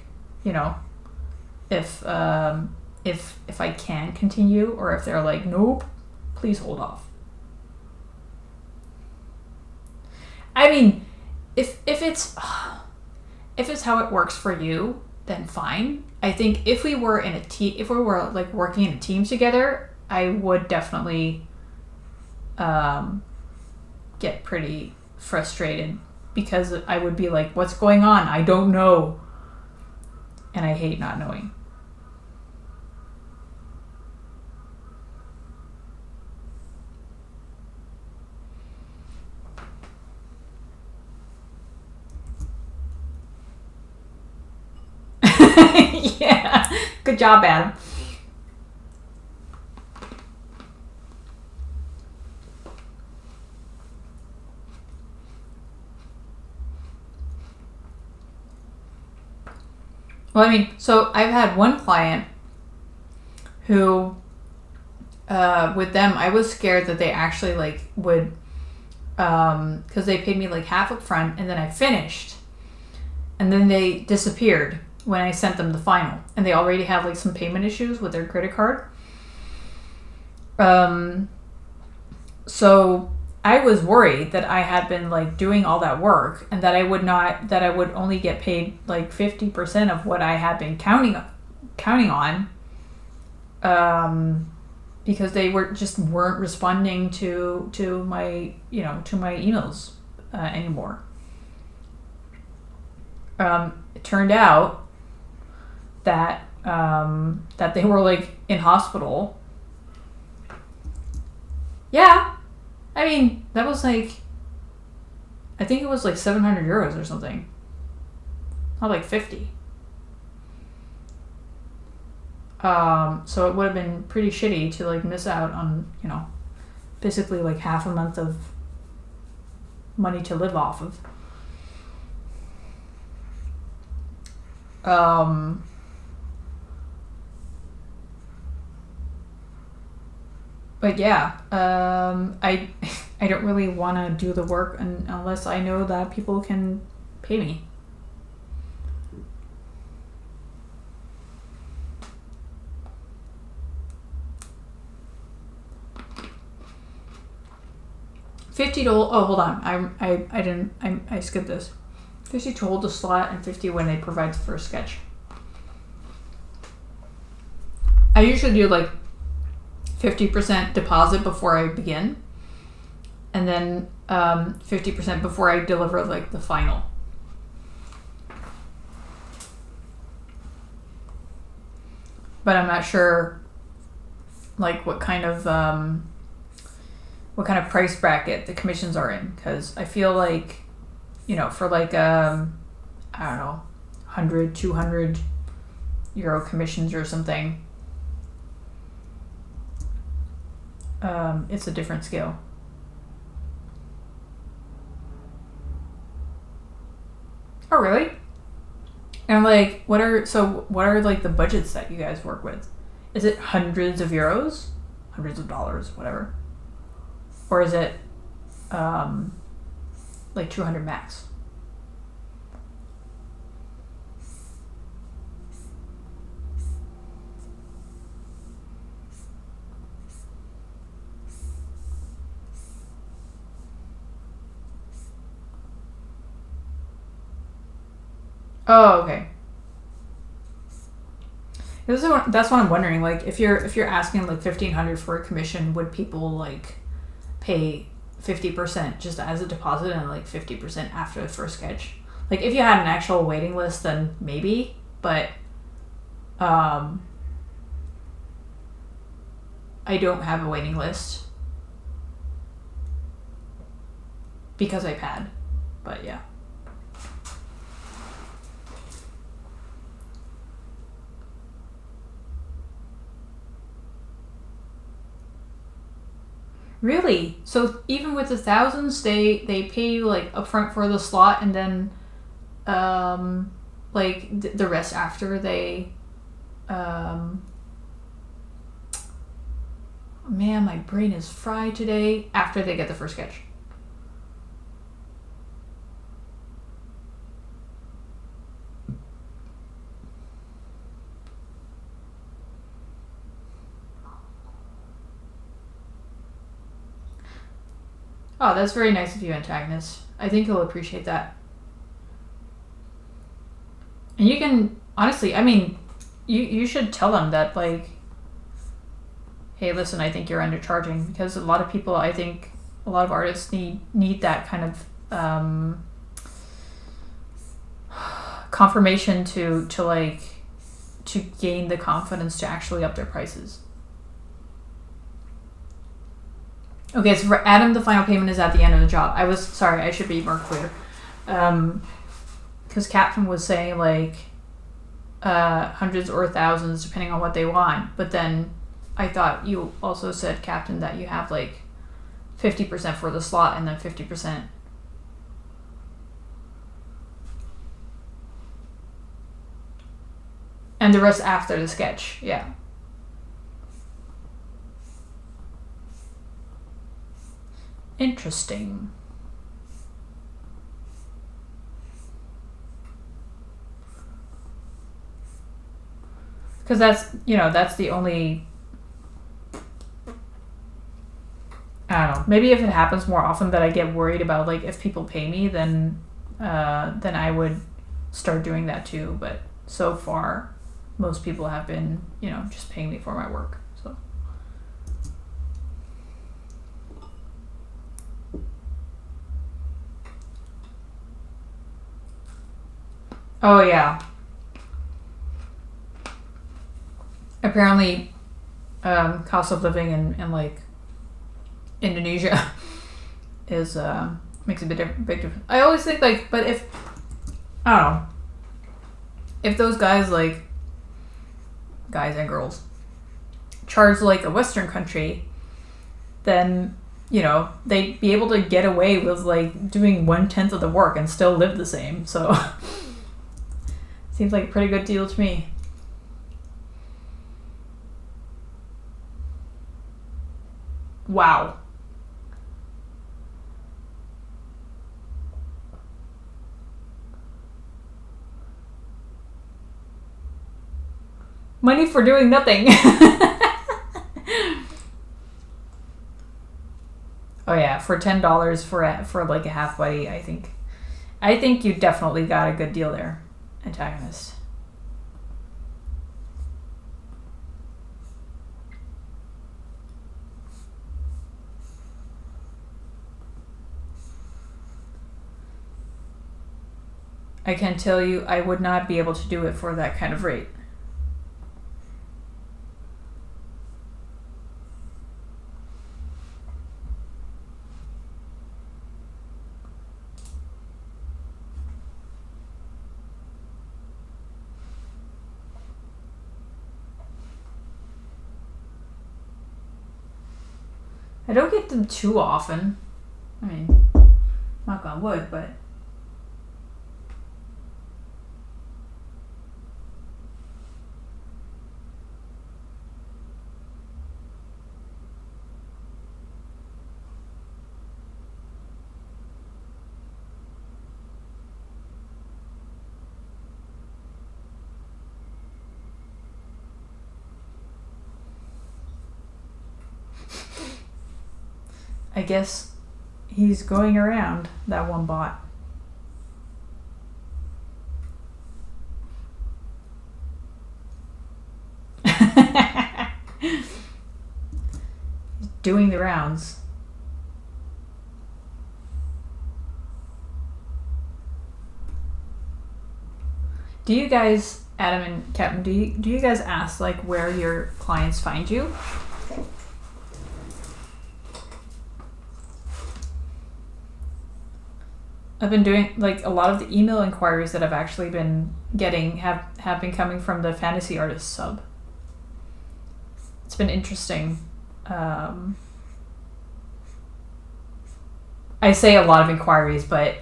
if I can continue, or if they're like, nope, please hold off. I mean, if it's how it works for you, then fine. I think if we were like working in a team together, I would definitely get pretty frustrated, because I would be like, what's going on? I don't know. And I hate not knowing. Yeah. Good job, Adam. Well, I mean, so I've had one client who, with them, I was scared that they actually like would, because they paid me like half up front and then I finished, and then they disappeared when I sent them the final, and they already had like some payment issues with their credit card. So I was worried that I had been like doing all that work and that I would only get paid like 50% of what I had been counting on, because they weren't responding to my emails anymore. It turned out that they were like in hospital. Yeah. I mean, that was like, I think it was like 700 euros or something. Not like 50. So it would have been pretty shitty to like miss out on, basically like half a month of money to live off of. But yeah, I don't really want to do the work unless I know that people can pay me. $50. Oh, hold on. I skipped this. 50 to hold the slot and 50 when they provide the first sketch. I usually do like 50% deposit before I begin, and then 50% before I deliver like the final. But I'm not sure like what kind of price bracket the commissions are in, because I feel like, for like I don't know, 100, 200 euro commissions or something, it's a different scale. Oh, really? And like, what are like the budgets that you guys work with? Is it hundreds of euros, hundreds of dollars, whatever, or is it like 200 max? Oh, okay. That's what I'm wondering. Like, if you're asking like 1,500 for a commission, would people like pay 50% just as a deposit and like 50% after the first sketch? Like, if you had an actual waiting list, then maybe. But I don't have a waiting list because I've had. But yeah. Really? So even with the thousands, they pay you like upfront for the slot, and then like the rest after they man, my brain is fried today, after they get the first sketch. Oh, that's very nice of you, Antagonist. I think he'll appreciate that. And you can, honestly, I mean, you should tell them that, like, hey, listen, I think you're undercharging, because a lot of people, I think, a lot of artists need that kind of confirmation to gain the confidence to actually up their prices. Okay, so for Adam, the final payment is at the end of the job. I should be more clear. Because Captain was saying, like, hundreds or thousands depending on what they want. But then I thought you also said, Captain, that you have like 50% for the slot and then 50%. And the rest after the sketch, yeah. Interesting. Because that's the only... I don't know. Maybe if it happens more often that I get worried about, like, if people pay me, then I would start doing that too. But so far, most people have been, just paying me for my work. So. Oh, yeah. Apparently, cost of living in like Indonesia is makes a big difference. I always think like, but if I don't know, if those guys and girls charge like a Western country, then they'd be able to get away with like doing 1/10 of the work and still live the same. So seems like a pretty good deal to me. Wow. Money for doing nothing. Oh yeah, for $10 for like a half buddy, I think you definitely got a good deal there, Antagonist. I can tell you I would not be able to do it for that kind of rate. I don't get them too often. I mean, knock on wood, but... I guess he's going around that one bot. He's doing the rounds. Do you guys, Adam and Captain, do you guys ask like where your clients find you? I've been doing like a lot of the email inquiries that I've actually been getting have been coming from the Fantasy Artist sub. It's been interesting. I say a lot of inquiries, but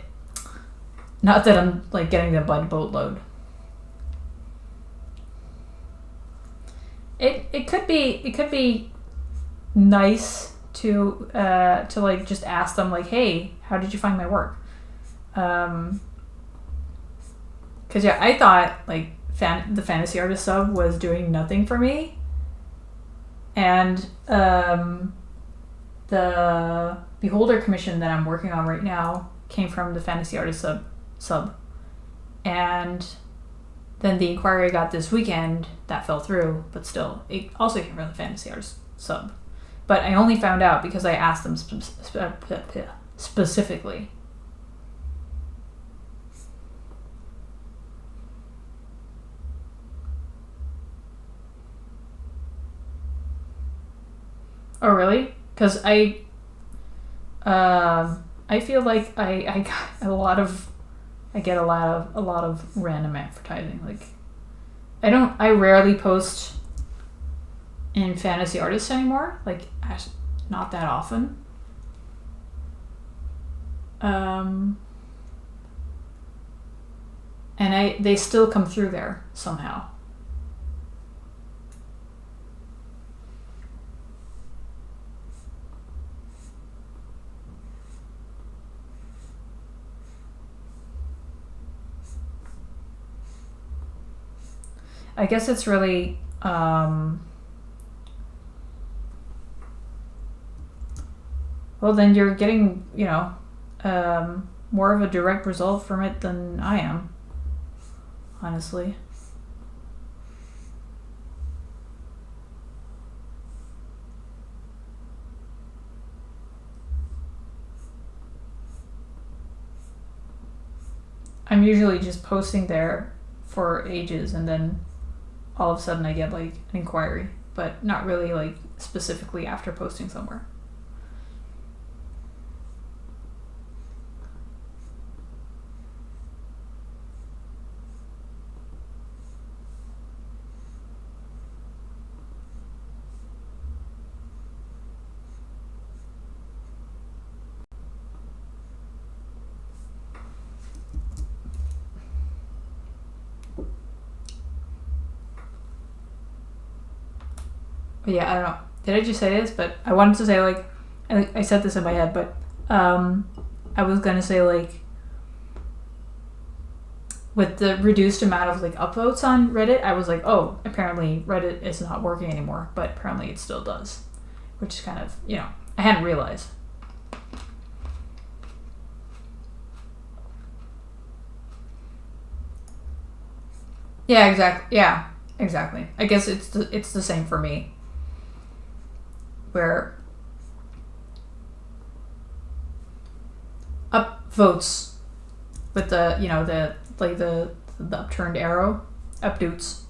not that I'm like getting them by the boatload. It could be nice to like just ask them like, hey, how did you find my work? Because yeah, I thought like the Fantasy Artist sub was doing nothing for me, and the Beholder commission that I'm working on right now came from the Fantasy Artist sub, and then the inquiry I got this weekend that fell through, but still it also came from the Fantasy Artist sub, but I only found out because I asked them specifically. Oh really? Because I feel like I got I get a lot of random advertising. Like I rarely post in Fantasy Artists anymore. Like, not that often. And they still come through there somehow. I guess it's really well, then you're getting, more of a direct result from it than I am, honestly. I'm usually just posting there for ages, and then all of a sudden I get like an inquiry, but not really like specifically after posting somewhere. But yeah, I don't know. Did I just say this? But I wanted to say, like, I said this in my head, but I was gonna say, like, with the reduced amount of like upvotes on Reddit, I was like, oh, apparently Reddit is not working anymore, but apparently it still does, which is kind of, I hadn't realized. Yeah, exactly. Yeah, exactly. I guess it's the same for me, where upvotes with the the upturned arrow, updoots.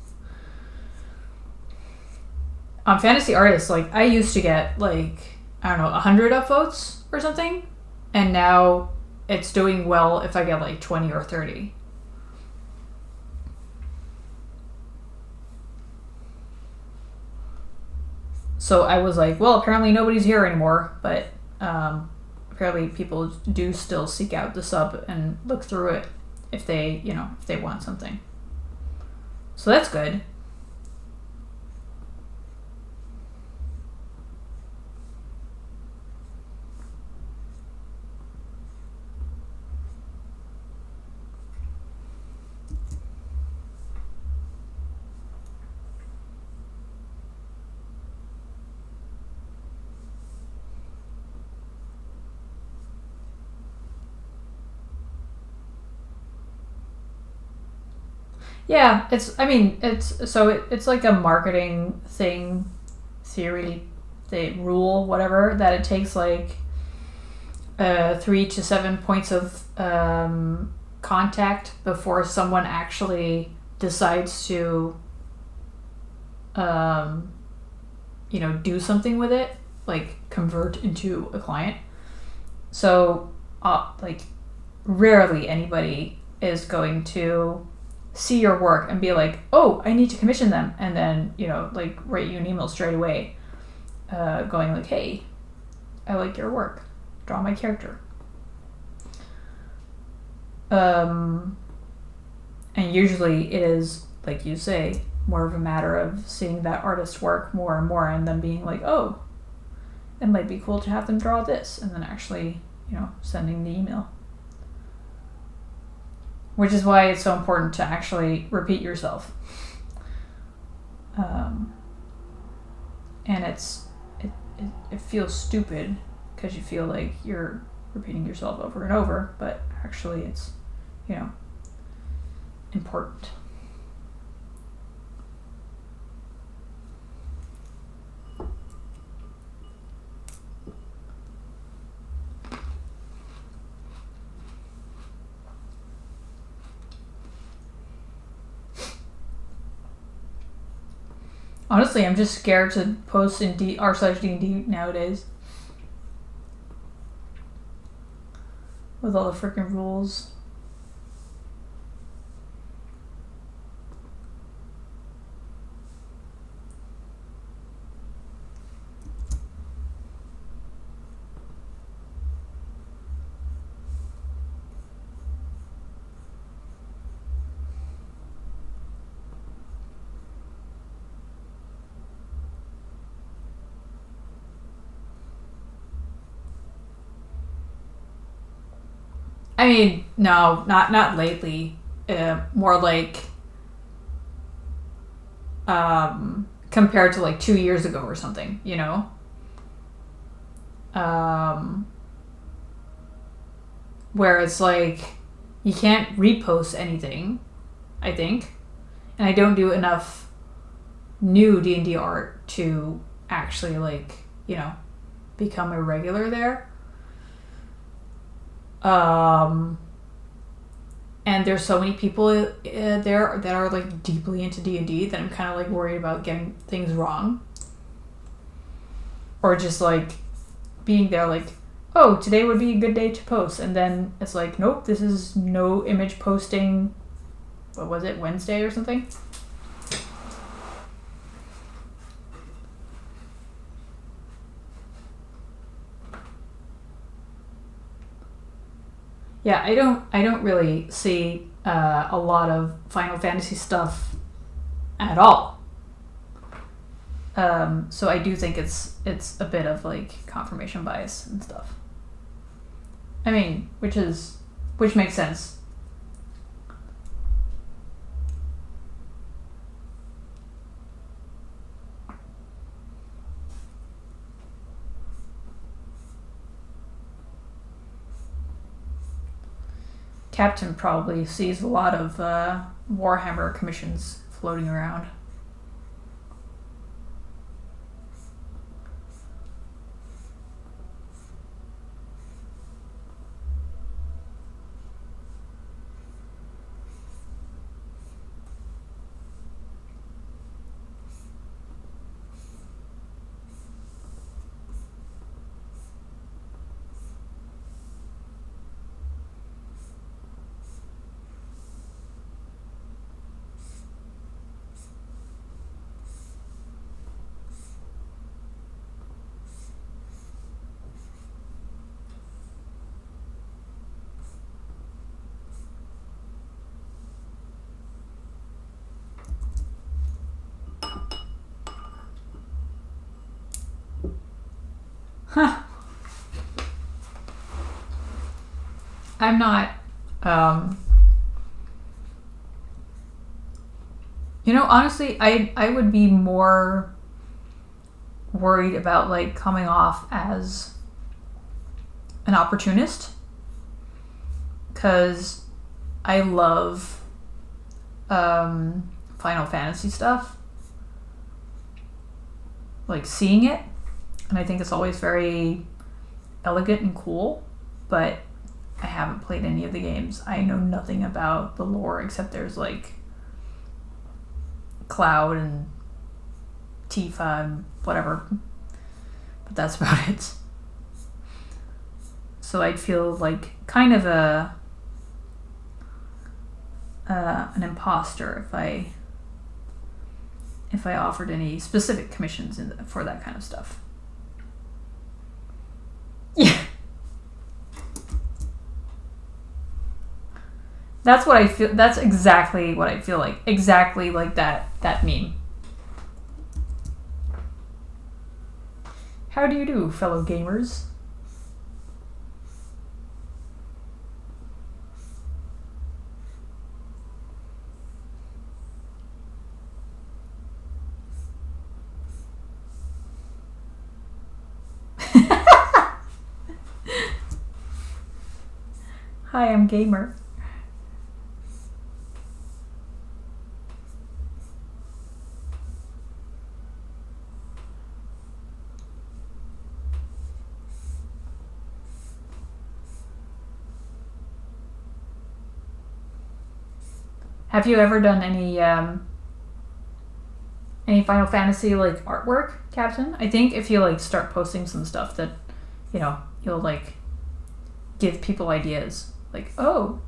On Fantasy Artists, like, I used to get like, I don't know, 100 upvotes or something, and now it's doing well if I get like 20 or 30. So I was like, well, apparently nobody's here anymore, but apparently people do still seek out the sub and look through it if they want something. So that's good. Yeah, it's like a marketing theory, rule, whatever, that it takes like 3 to 7 points of contact before someone actually decides to do something with it, like convert into a client. So like, rarely anybody is going to see your work and be like, oh, I need to commission them, and then like write you an email straight away going like, hey, I like your work, draw my character. And usually it is, like you say, more of a matter of seeing that artist's work more and more, and then being like, oh, it might be cool to have them draw this, and then actually sending the email. Which is why it's so important to actually repeat yourself. And it feels stupid because you feel like you're repeating yourself over and over, but actually it's, important. Honestly, I'm just scared to post in r/D&D nowadays. With all the freaking rules. I mean, no, not lately. More like compared to like 2 years ago or something, you know? Where it's like you can't repost anything, I think. And I don't do enough new D&D art to actually like, you know, become a regular there. And there's so many people there that are like deeply into D&D that I'm kind of like worried about getting things wrong. Or just like being there like, oh, today would be a good day to post. And then it's like, nope, this is no image posting, what was it, Wednesday or something? Yeah, I don't really see a lot of Final Fantasy stuff at all. So I do think it's a bit of like confirmation bias and stuff. I mean, which makes sense. Captain probably sees a lot of Warhammer commissions floating around. Huh. I'm not. You know, honestly, I would be more worried about like coming off as an opportunist, because I love Final Fantasy stuff, like seeing it, and I think it's always very elegant and cool, but I haven't played any of the games. I know nothing about the lore except there's like Cloud and Tifa and whatever, but that's about it. So I'd feel like kind of an imposter if I offered any specific commissions for that kind of stuff. Yeah. That's what I feel. That's exactly what I feel like. Exactly like that meme. How do you do, fellow gamers? Hi, I'm Gamer. Have you ever done any Final Fantasy like artwork, Captain? I think if you like start posting some stuff that, you know, you'll like give people ideas. Like, oh,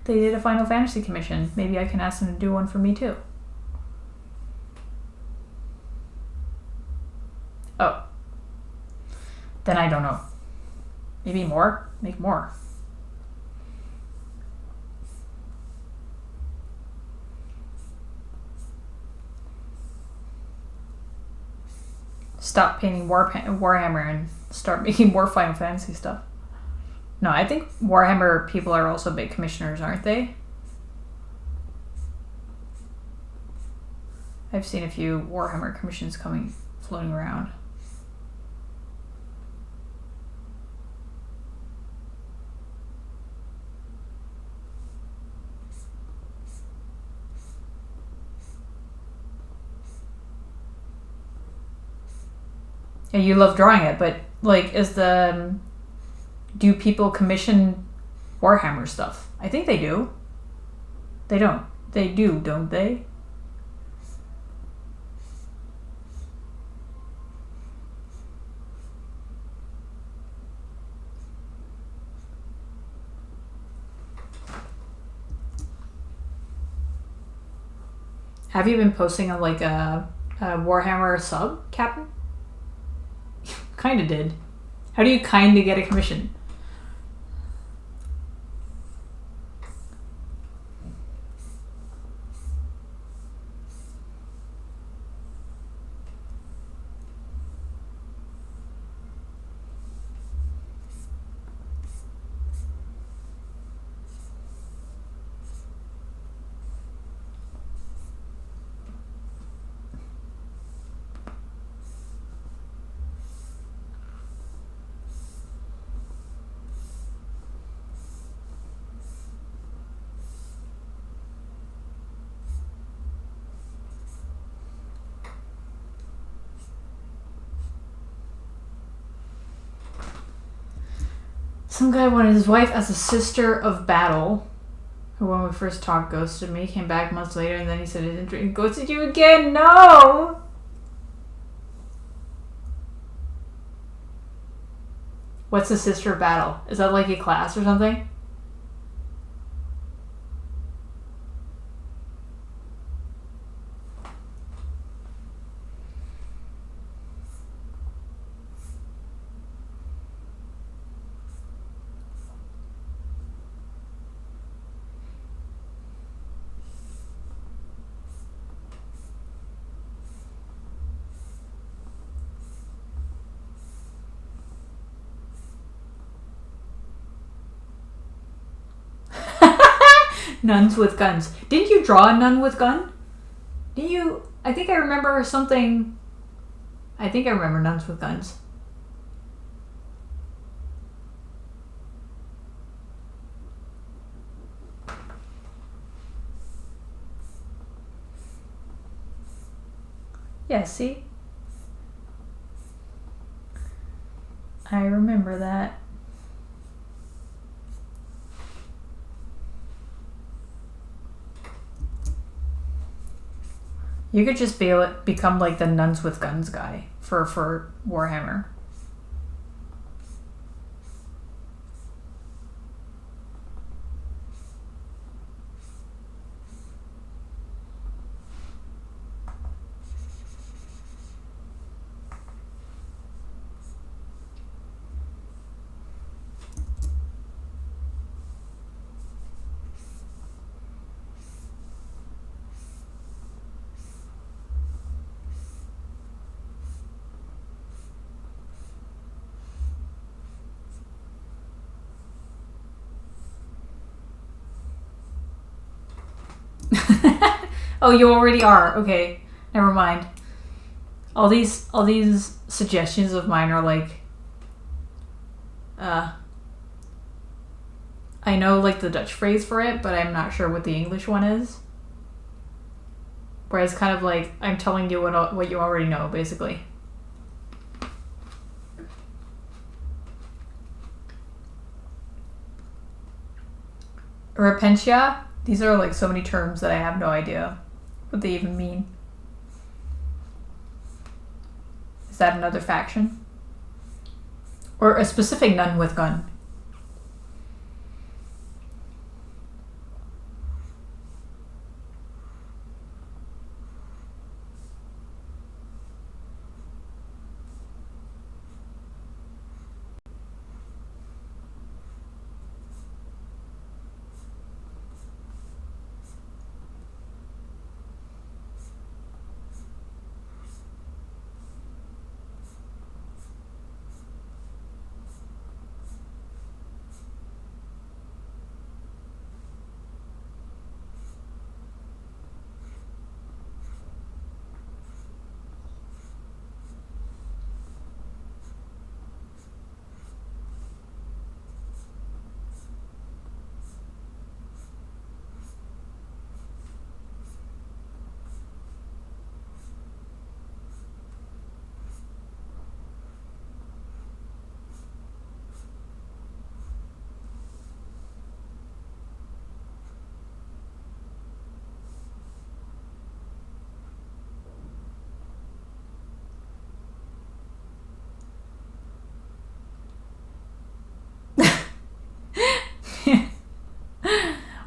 they did a Final Fantasy commission. Maybe I can ask them to do one for me too. Oh. Then I don't know. Maybe more? Make more. Stop painting Warhammer and start making more Final Fantasy stuff. No, I think Warhammer people are also big commissioners, aren't they? I've seen a few Warhammer commissions floating around. Yeah, you love drawing it, but like, do people commission Warhammer stuff? I think they do. They don't. They do, don't they? Have you been posting on like a Warhammer sub, Captain? Kinda did. How do you kinda get a commission? Some guy wanted his wife as a sister of battle, who when we first talked ghosted me, came back months later, and then he said he ghosted you again. No! What's a sister of battle? Is that like a class or something? Nuns with guns. Didn't you draw a nun with gun? Didn't you? I think I remember something. I think I remember nuns with guns. Yeah, see? I remember that. You could just become like the nuns with guns guy for Warhammer. Oh, you already are. Okay, never mind. All these suggestions of mine are like, I know like the Dutch phrase for it, but I'm not sure what the English one is. Whereas kind of like I'm telling you what you already know, basically. Repentia. These are like so many terms that I have no idea what they even mean. Is that another faction? Or a specific nun with gun?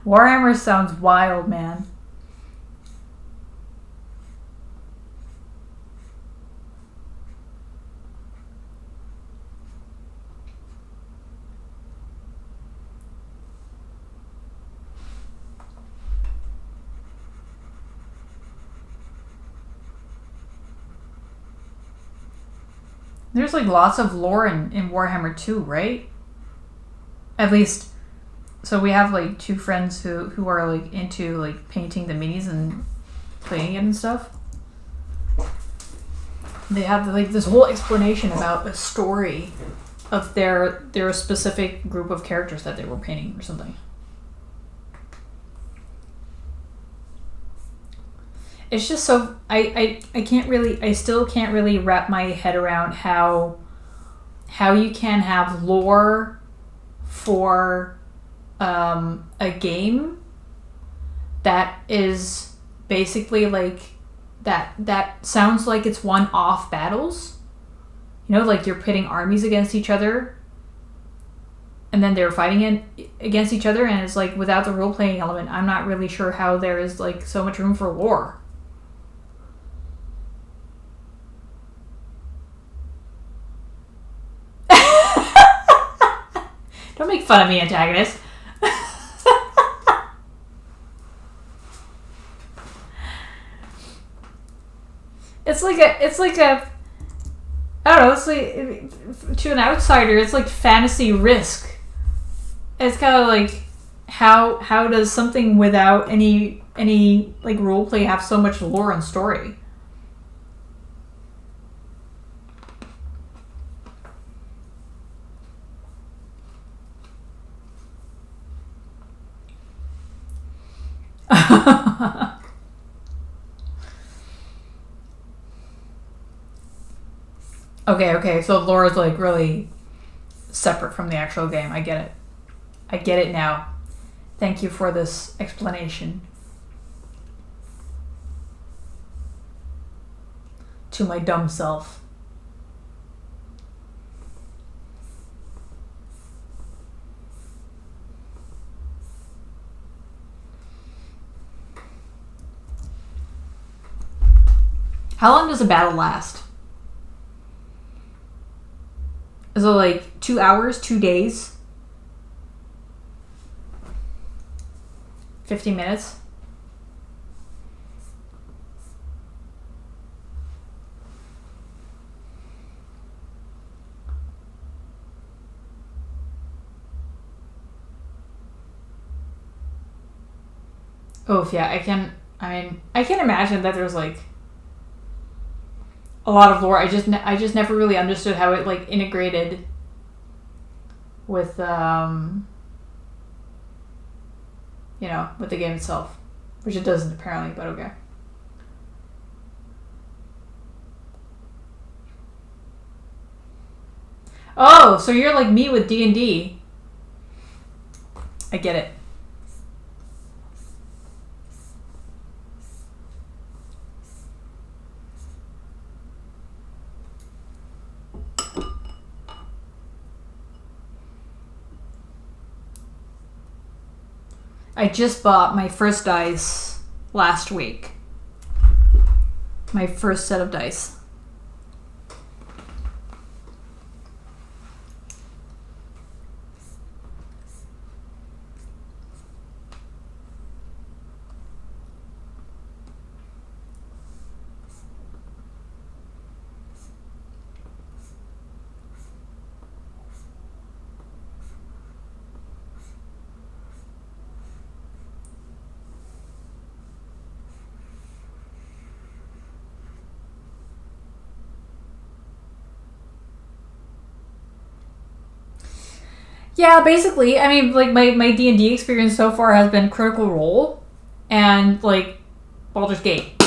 Warhammer sounds wild, man. There's like lots of lore in Warhammer 2, right? At least, so we have like two friends who are like into like painting the minis and playing it and stuff. They have like this whole explanation about a story of their specific group of characters that they were painting or something. It's just so I still can't really wrap my head around how you can have lore for a game that is basically like that sounds like it's one-off battles. You know, like you're pitting armies against each other and then they're fighting against each other, and it's like without the role-playing element, I'm not really sure how there is like so much room for lore. Don't make fun of me, antagonist. It's like a I don't know, it's like to an outsider it's like fantasy risk. It's kind of like how does something without any like roleplay have so much lore and story? Okay, so lore is like really separate from the actual game. I get it. I get it now. Thank you for this explanation. To my dumb self. How long does a battle last? Is it like 2 hours, 2 days? 50 minutes? Oof, yeah, I can imagine that there's like a lot of lore. I just never really understood how it like integrated with with the game itself, which it doesn't apparently, but okay. Oh, so you're like me with D&D. I get it. I just bought my first dice last week. My first set of dice. Yeah, basically, I mean, like, my D&D experience so far has been Critical Role and, like, Baldur's Gate.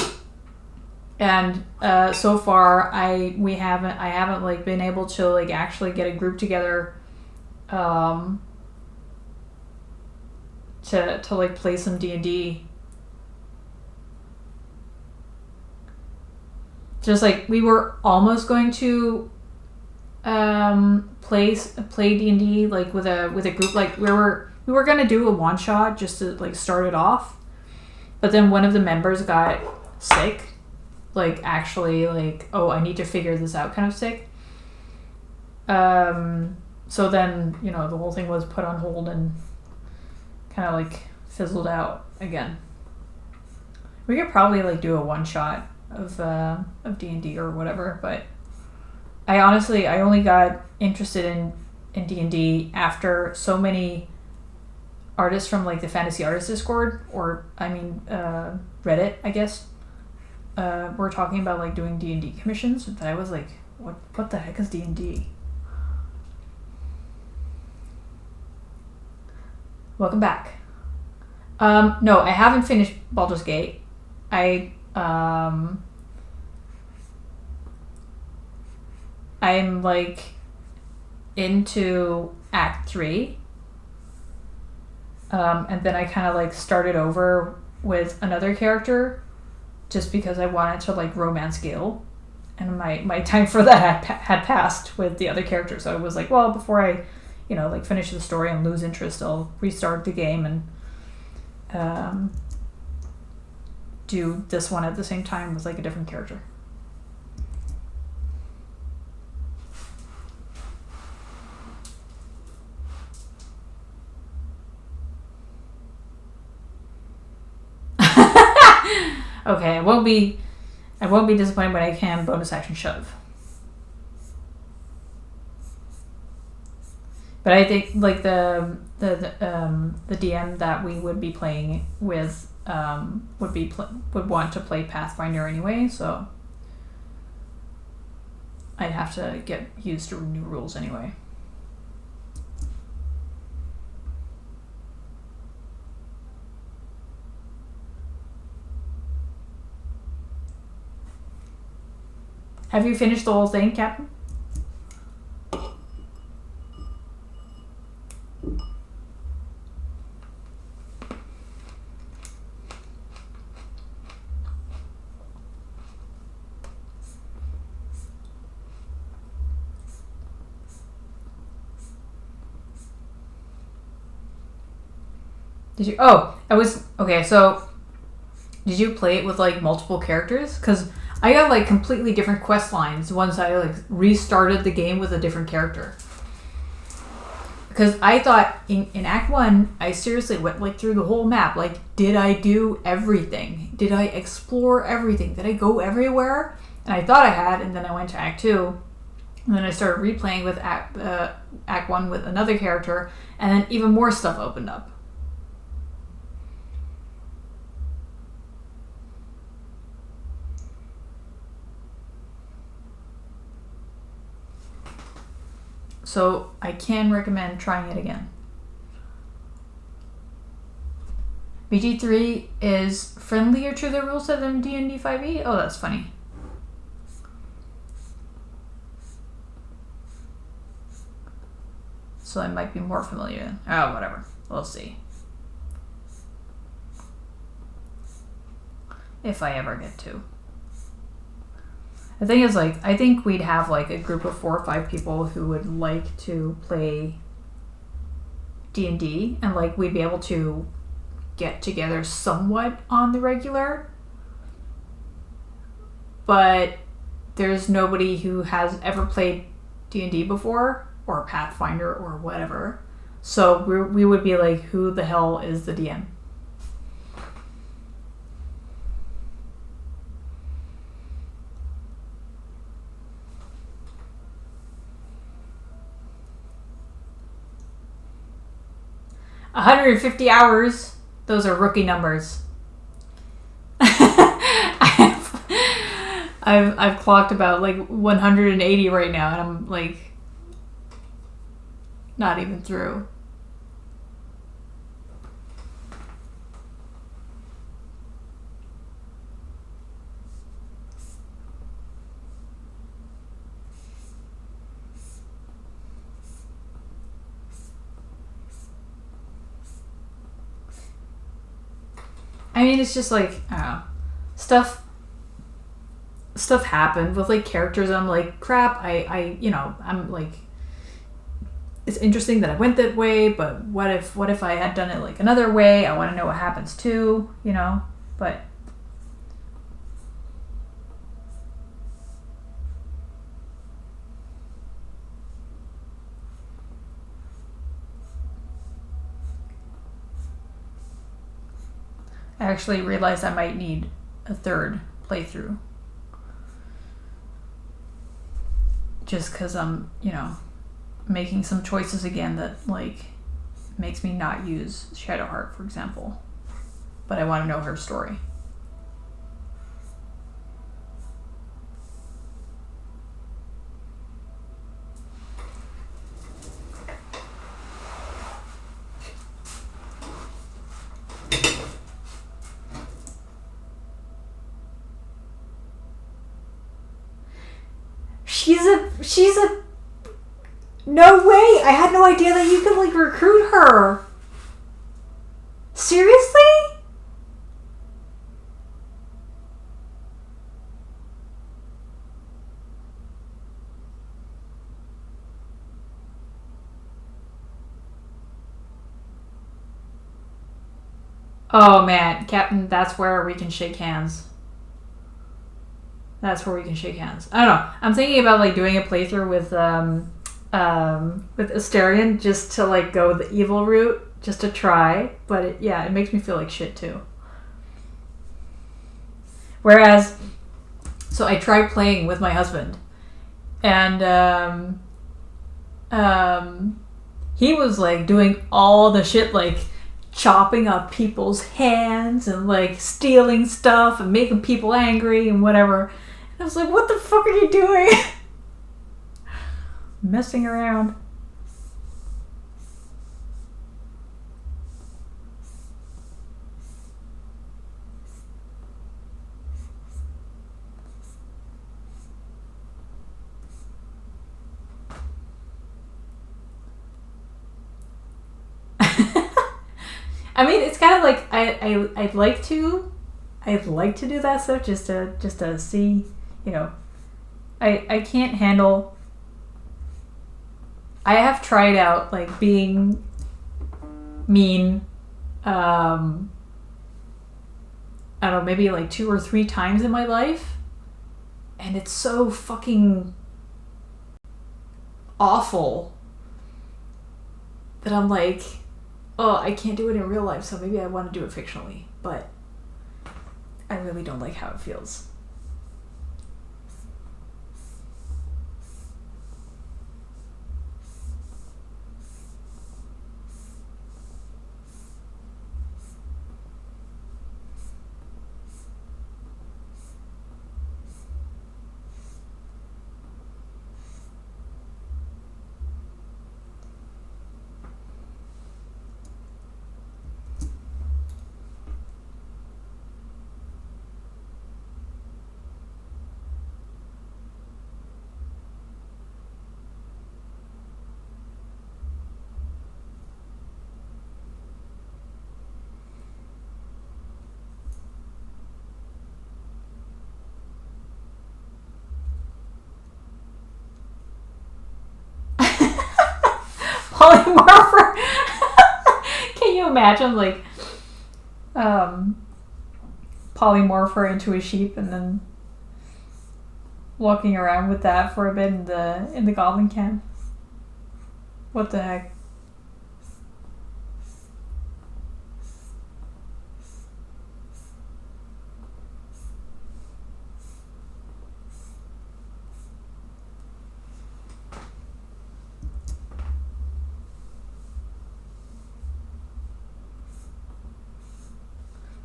And so far, I haven't, like, been able to, like, actually get a group together to like, play some D&D. Just, like, we were almost going to play D&D like with a group, like we were we were gonna do a one shot just to like start it off, but then one of the members got sick, like actually like, oh, I need to figure this out kind of sick. So then, you know, the whole thing was put on hold and kind of like fizzled out again. We could probably like do a one shot of D&D or whatever, but I only got interested in D&D after so many artists from like the Fantasy Artists Discord, or Reddit, I guess, were talking about like doing D&D commissions, that I was like, what the heck is D&D? Welcome back. No, I haven't finished Baldur's Gate. I'm like into Act 3. And then I kind of like started over with another character just because I wanted to like romance Gil. And my time for that had passed with the other character. So I was like, well, before I, you know, like finish the story and lose interest, I'll restart the game and do this one at the same time with like a different character. Okay, I won't be disappointed when I can bonus action shove. But I think like the DM that we would be playing with would want to play Pathfinder anyway, so I'd have to get used to new rules anyway. Have you finished the whole thing, Captain? Did you? Oh, so did you play it with like multiple characters? Because I got like completely different quest lines once I like restarted the game with a different character. Because I thought in Act 1, I seriously went like through the whole map. Like, did I do everything? Did I explore everything? Did I go everywhere? And I thought I had, and then I went to Act 2. And then I started replaying with Act 1 with another character, and then even more stuff opened up. So I can recommend trying it again. BG3 is friendlier to the rule set than D&D 5e? Oh, that's funny. So I might be more familiar. Oh, whatever. We'll see. If I ever get to. The thing is, like, I think we'd have, like, a group of 4 or 5 people who would like to play D&D, and, like, we'd be able to get together somewhat on the regular. But there's nobody who has ever played D&D before, or Pathfinder, or whatever. So we would be like, who the hell is the DM? $150 hours. Those are rookie numbers. I've clocked about like 180 right now, and I'm like not even through. I mean, it's just like, I don't know, stuff happened with like characters. I'm like, crap. I'm like, it's interesting that I went that way, but what if I had done it like another way? I want to know what happens too, but I actually realized I might need a third playthrough. Just because I'm, making some choices again that, like, makes me not use Shadowheart, for example. But I want to know her story. She's a no way. I had no idea that you could like recruit her. Seriously? Oh man, Captain, that's where we can shake hands. That's where we can shake hands. I don't know. I'm thinking about like doing a playthrough with Asterion just to like go the evil route, just to try. But it makes me feel like shit too. Whereas, so I tried playing with my husband, and he was like doing all the shit like chopping up people's hands and like stealing stuff and making people angry and whatever. I was like, what the fuck are you doing? Messing around. I mean, it's kind of like I'd like to do that stuff just to see, I can't handle. I have tried out like being mean. I don't know, maybe like 2 or 3 times in my life, and it's so fucking awful that I'm like, oh, I can't do it in real life, so maybe I want to do it fictionally, but I really don't like how it feels. Polymorpher. Can you imagine like polymorpher into a sheep and then walking around with that for a bit in the goblin camp? What the heck?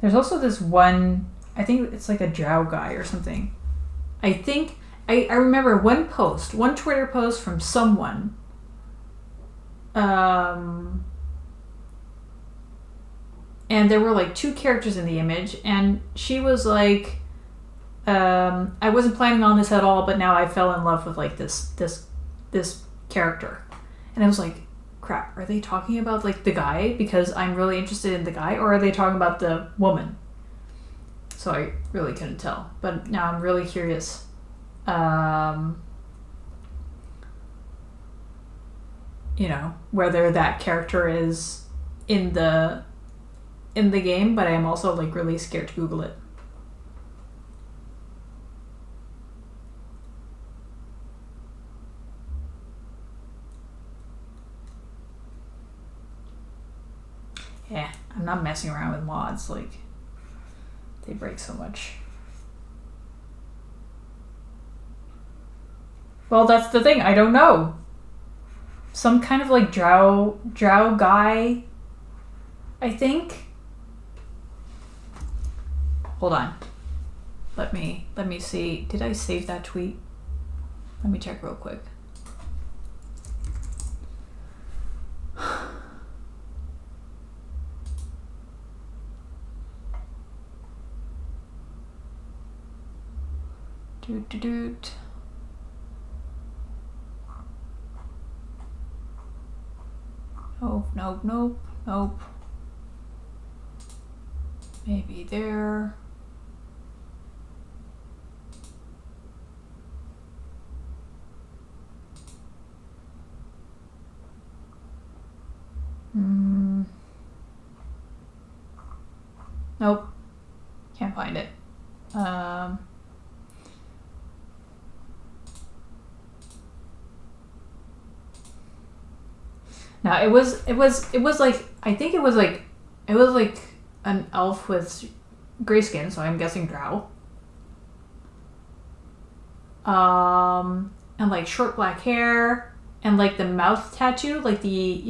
There's also this one, I think it's like a drow guy or something. I think, I remember one Twitter post from someone. And there were like 2 characters in the image, and she was like, I wasn't planning on this at all, but now I fell in love with like this character. And I was like, crap, are they talking about like the guy because I'm really interested in the guy, or are they talking about the woman? So I really couldn't tell, but now I'm really curious. whether that character is in the game, but I'm also like really scared to Google it. Yeah, I'm not messing around with mods, like they break so much. Well, that's the thing, I don't know. Some kind of like drow guy, I think. Hold on. Let me see. Did I save that tweet? Let me check real quick. Doot. Nope. Maybe there. Nope. Can't find it. No, it was like, I think it was like an elf with gray skin, so I'm guessing drow. And like short black hair and like the mouth tattoo, like the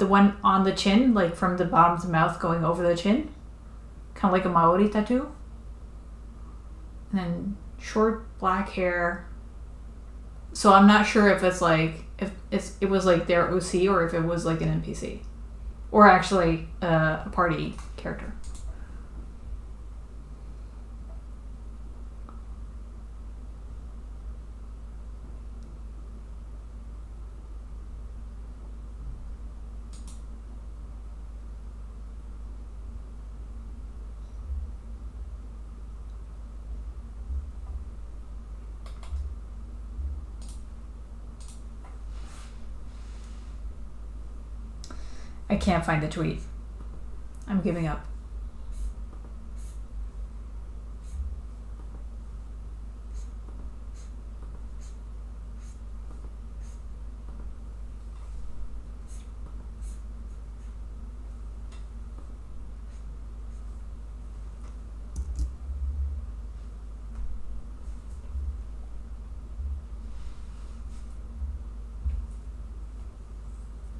one on the chin, like from the bottom of the mouth going over the chin, kind of like a Maori tattoo. And then short black hair. So I'm not sure if it's like it was like their OC or if it was like an NPC, or actually a party character. I can't find the tweet. I'm giving up.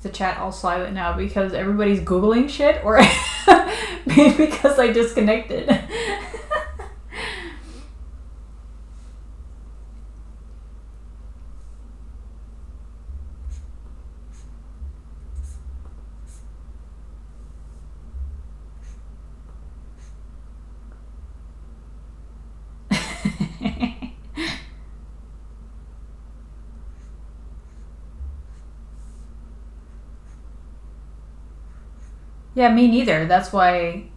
The chat all silent now because everybody's Googling shit, or maybe because I disconnected. Yeah, me neither. That's why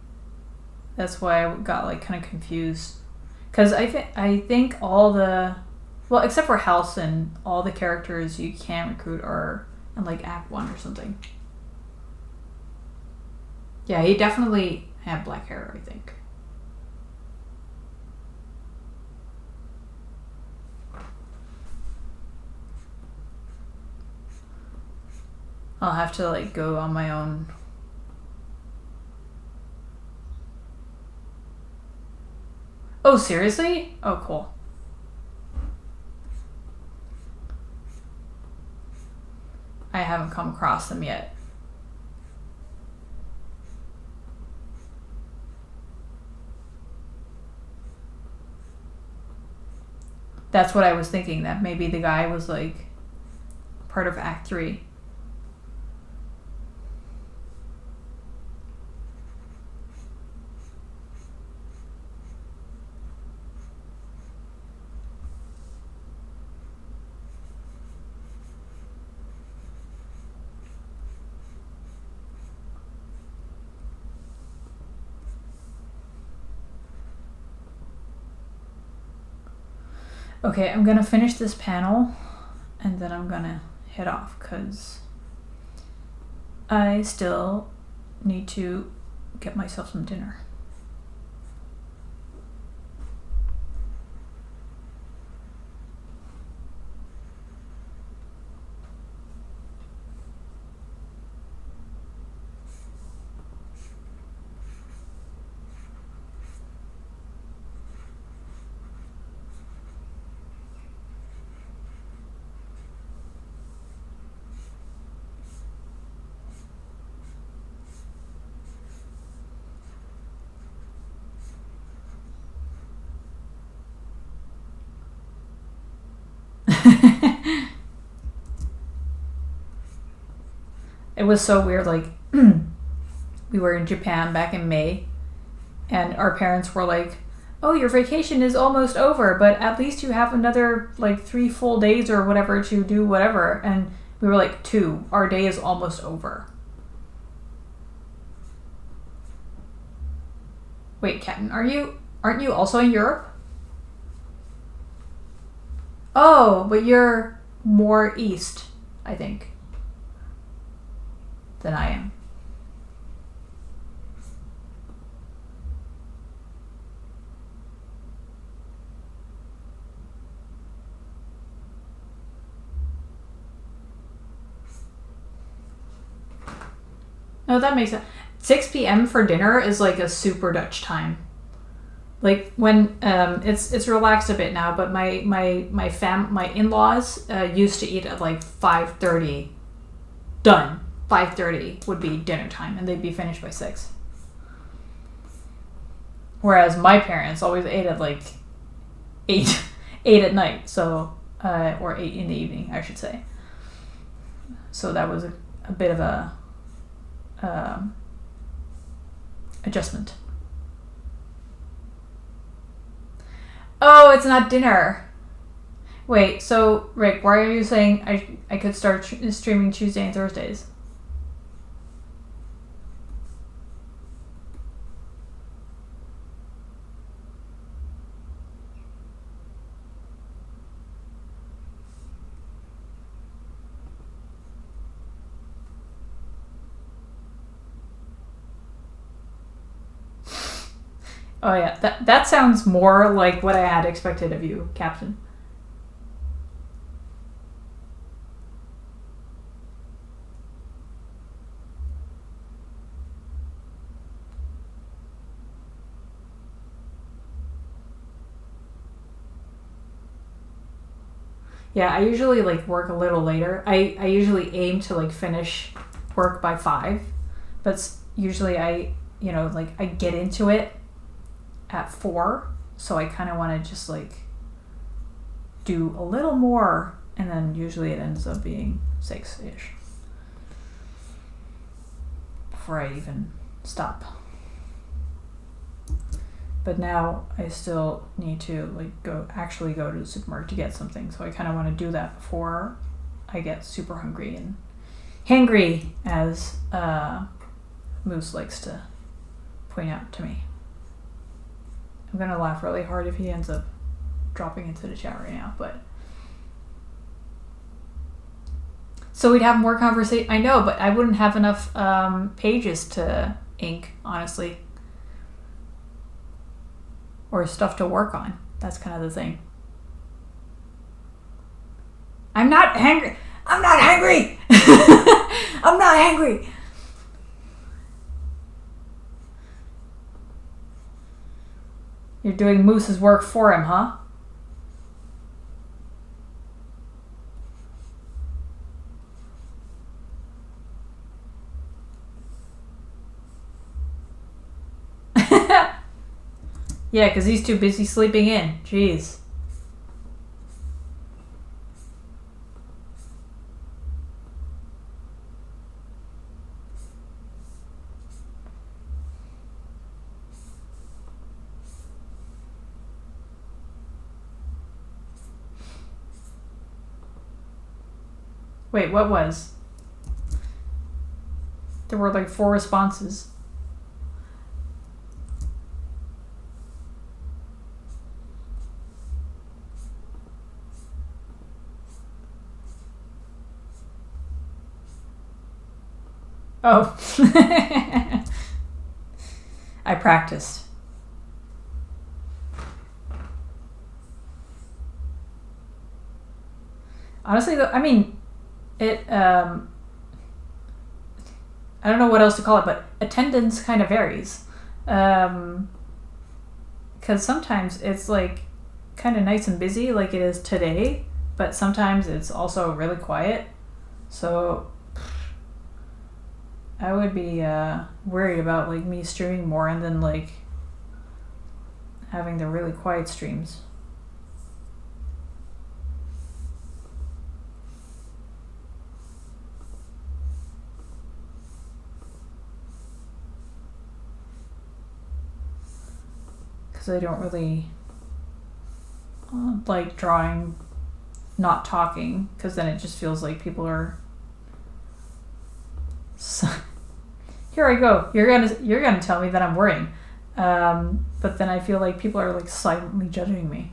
I got like kind of confused, because I think all the, well, except for Halson, all the characters you can recruit are in like Act 1 or something. Yeah, he definitely had black hair, I think. I'll have to like go on my own. Oh, seriously? Oh, cool. I haven't come across them yet. That's what I was thinking, that maybe the guy was like part of Act 3. Okay, I'm gonna finish this panel and then I'm gonna head off because I still need to get myself some dinner. It was so weird, like we were in Japan back in May and our parents were like, oh, your vacation is almost over, but at least you have another like 3 full days or whatever to do whatever. And we were like, 2, our day is almost over. Wait, Captain, aren't you also in Europe? Oh, but you're more east, I think, than I am. No, that makes sense. 6 p.m. for dinner is like a super Dutch time. Like when it's relaxed a bit now, but my in-laws used to eat at like 5:30. Done. 5:30 would be dinner time, and they'd be finished by 6. Whereas my parents always ate at like 8 at night, so or 8 in the evening, I should say. So that was a bit of a adjustment. Oh, it's not dinner. Wait, so Rick, why are you saying I could start streaming Tuesday and Thursdays? Oh yeah, that sounds more like what I had expected of you, Captain. Yeah, I usually like work a little later. I usually aim to like finish work by 5, but usually I get into it at 4, so I kind of want to just like do a little more, and then usually it ends up being 6-ish before I even stop. But now I still need to like go to the supermarket to get something, so I kind of want to do that before I get super hungry and hangry, as Moose likes to point out to me. I'm gonna laugh really hard if he ends up dropping into the chat right now, but so we'd have more conversation. I know, but I wouldn't have enough pages to ink, honestly, or stuff to work on. That's kind of the thing. I'm not hungry. I'm not hungry. I'm not hungry. You're doing Moose's work for him, huh? Yeah, because he's too busy sleeping in. Jeez. Wait, what was? There were like 4 responses. Oh. I practiced. Honestly, though, I mean, it. I don't know what else to call it, but attendance kind of varies. Because sometimes it's like kind of nice and busy, like it is today, but sometimes it's also really quiet. So I would be worried about like me streaming more and then like having the really quiet streams. Because I don't really like drawing, not talking, because then it just feels like people are. So, here I go. You're gonna tell me that I'm worrying, but then I feel like people are like silently judging me.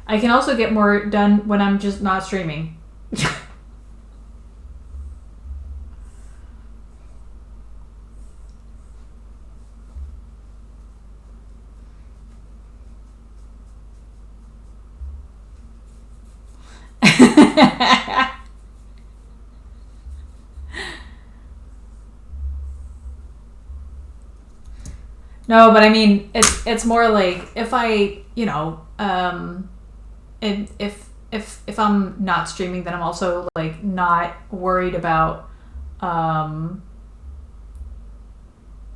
I can also get more done when I'm just not streaming. No, but I mean, it's more like if I, if I'm not streaming, then I'm also like not worried about,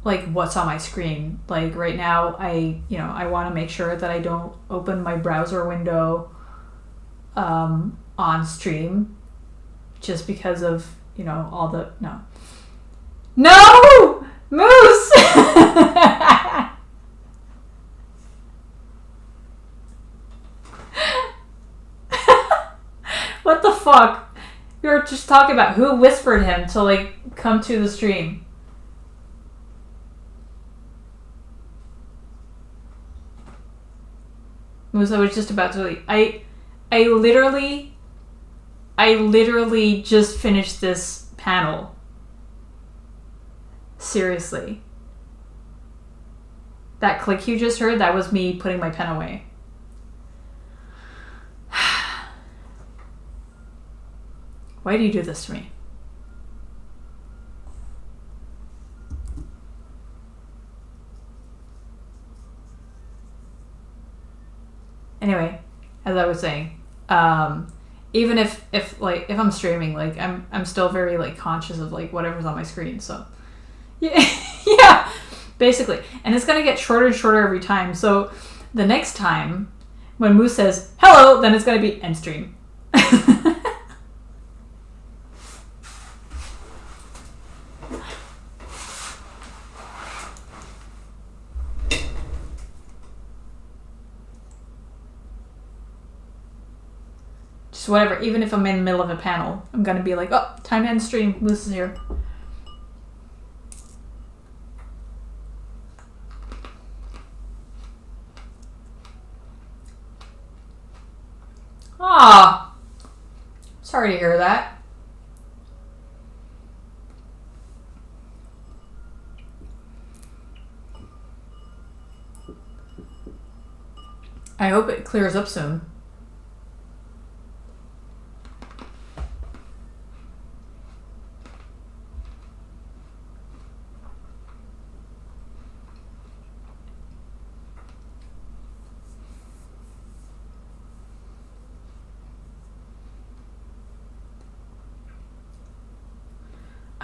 like what's on my screen. Like right now, I want to make sure that I don't open my browser window, on stream, just because of all the no Moose. What the fuck? We were just talking about who whispered him to like come to the stream. Moose, I was just about to leave. I literally just finished this panel. Seriously. That click you just heard, that was me putting my pen away. Why do you do this to me? Anyway, as I was saying, even if I'm streaming, like I'm still very like conscious of like whatever's on my screen. So yeah, basically, and it's gonna get shorter and shorter every time. So the next time when Moose says hello, then it's gonna be end stream. Just whatever, even if I'm in the middle of a panel, I'm gonna be like, oh, time to end stream. Moose is here. Ah, sorry to hear that. I hope it clears up soon.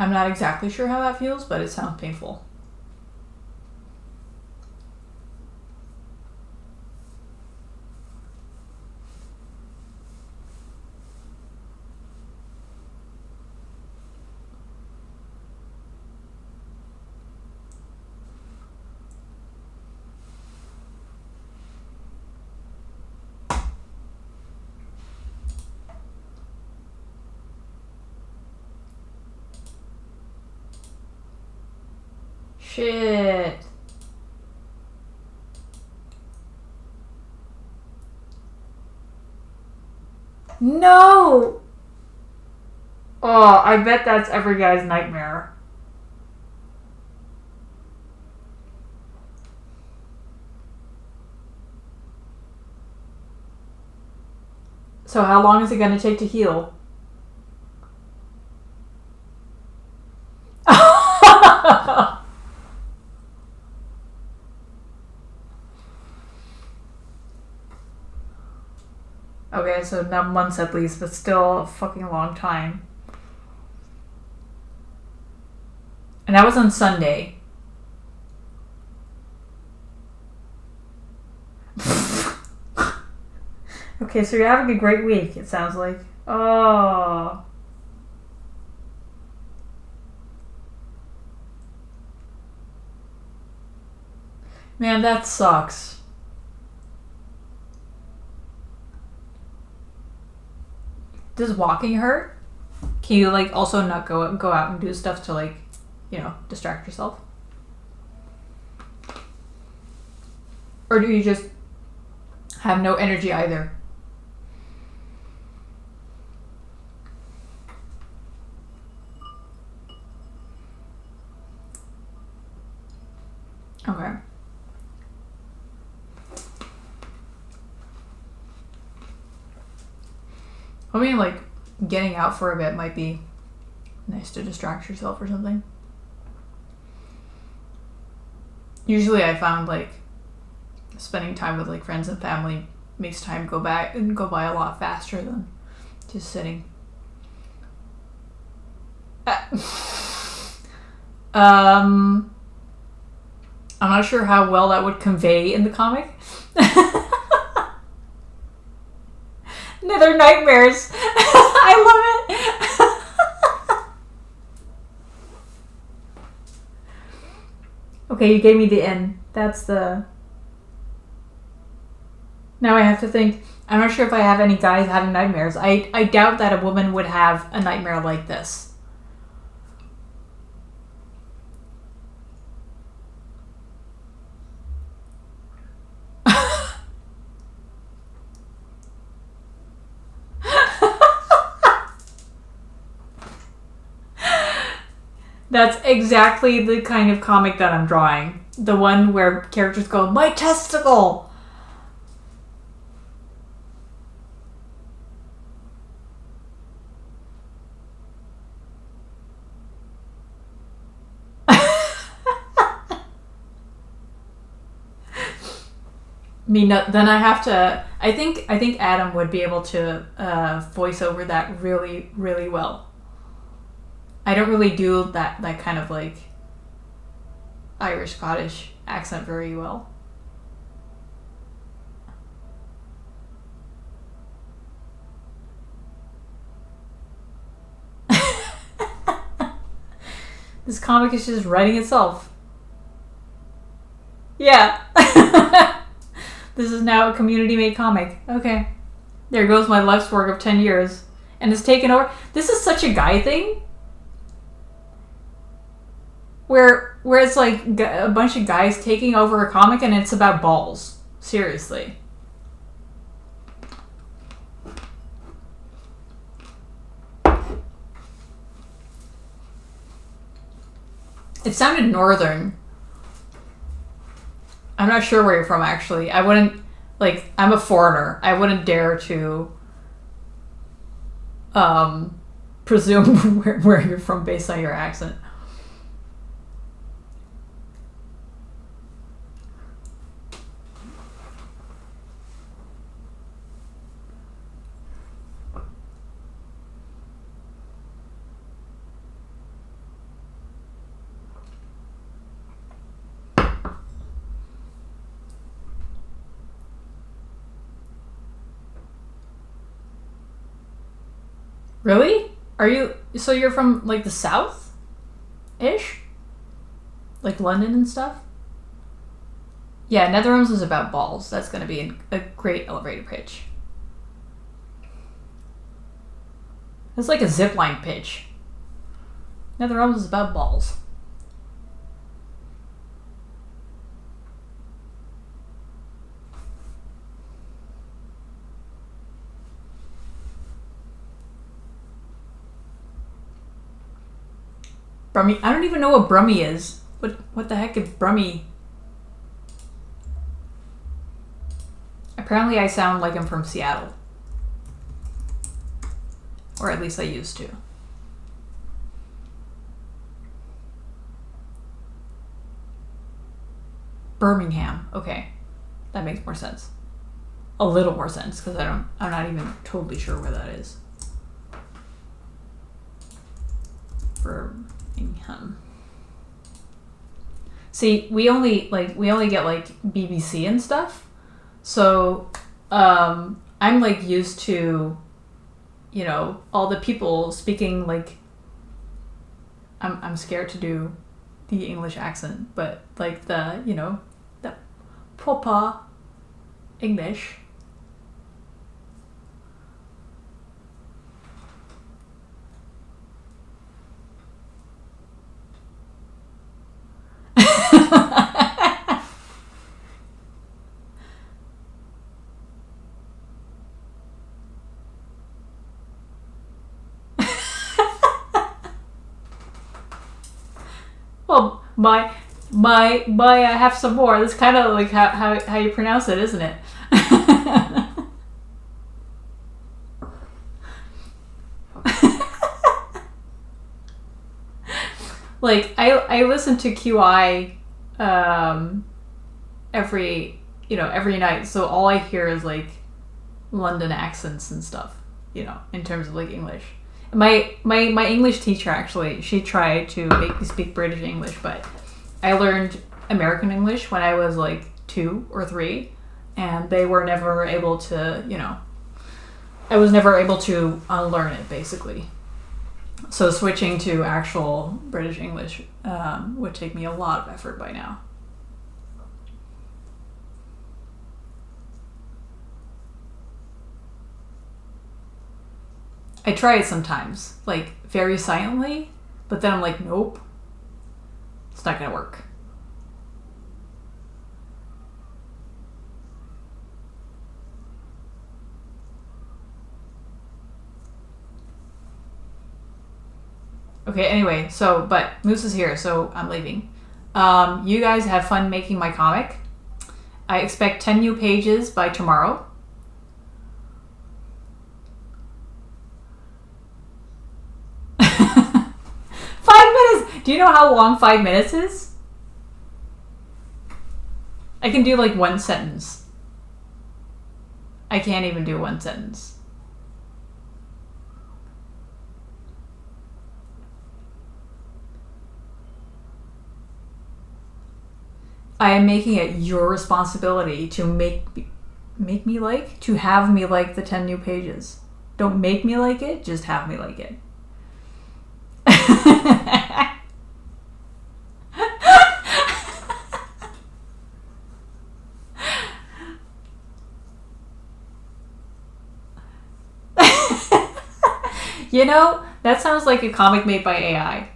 I'm not exactly sure how that feels, but it sounds painful. Shit. No! Oh, I bet that's every guy's nightmare. So how long is it going to take to heal? Okay, so not months at least, but still a fucking long time. And that was on Sunday. Okay, so you're having a great week, it sounds like. Oh. Man, that sucks. Does walking hurt? Can you like also not go out and do stuff to like, distract yourself? Or do you just have no energy either? Okay. I mean, like, getting out for a bit might be nice to distract yourself or something. Usually I found, like, spending time with, like, friends and family makes time go by a lot faster than just sitting. I'm not sure how well that would convey in the comic. Nether nightmares. I love it. Okay, you gave me the N. That's the... Now I have to think. I'm not sure if I have any guys having nightmares. I doubt that a woman would have a nightmare like this. That's exactly the kind of comic that I'm drawing. The one where characters go, "My testicle!" Then I have to. I think Adam would be able to voice over that really, really well. I don't really do that kind of like Irish Scottish accent very well. This comic is just writing itself. Yeah. This is now a community-made comic. Okay. There goes my life's work of 10 years. And it's taken over. This is such a guy thing. Where it's like a bunch of guys taking over a comic and it's about balls. Seriously. It sounded northern. I'm not sure where you're from, actually. I wouldn't, like, I'm a foreigner. I wouldn't dare to presume where you're from based on your accent. Really? So you're from, like, the south-ish? Like London and stuff? Yeah, Netherrealms is about balls. That's going to be a great elevator pitch. It's like a zipline pitch. Netherrealms is about balls. Brummy. I don't even know what Brummy is. What the heck is Brummy? Apparently I sound like I'm from Seattle. Or at least I used to. Birmingham. Okay. That makes more sense. A little more sense, because I'm not even totally sure where that is. Birmingham. See, we only get like BBC and stuff. So I'm like used to, you know, all the people speaking like I'm scared to do the English accent, but like the, you know, the proper English. Well, my I have some more. That's kind of like how you pronounce it, isn't it? Like I listen to QI every night, so all I hear is like London accents and stuff, you know, in terms of like English. My English teacher, actually, she tried to make me speak British English, but I learned American English when I was like 2 or 3, and they were never able to, you know, I was never able to unlearn it, basically. So switching to actual British English would take me a lot of effort by now. I try it sometimes, like very silently, but then I'm like, nope, it's not gonna work. Okay, anyway, but Moose is here, so I'm leaving. You guys have fun making my comic. I expect 10 new pages by tomorrow. Do you know how long 5 minutes is? I can do like one sentence. I can't even do one sentence. I am making it your responsibility to have me like the 10 new pages. Don't make me like it, just have me like it. You know, that sounds like a comic made by AI.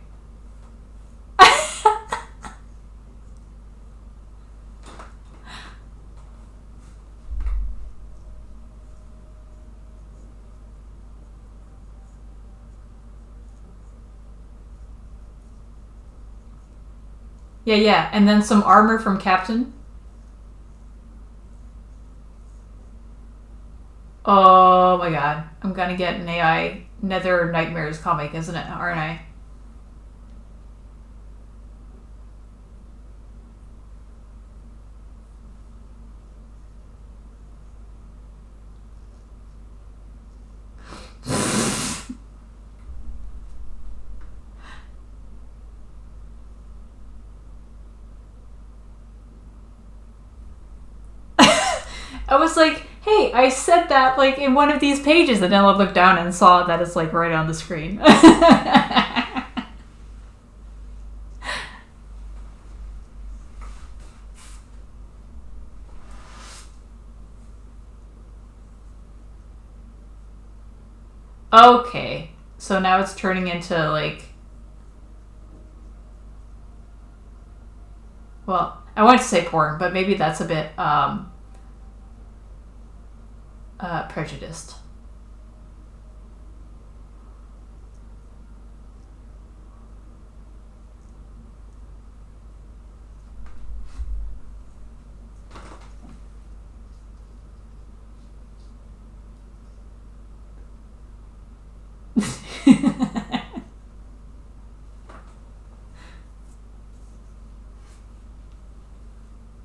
Yeah, and then some armor from Captain. Oh my god, I'm gonna get an AI Nether Nightmares comic, isn't it? Aren't I? I was like, hey, I said that like in one of these pages, and then I looked down and saw that it's like right on the screen. Okay, so now it's turning into like, well, I wanted to say porn, but maybe that's a bit prejudiced.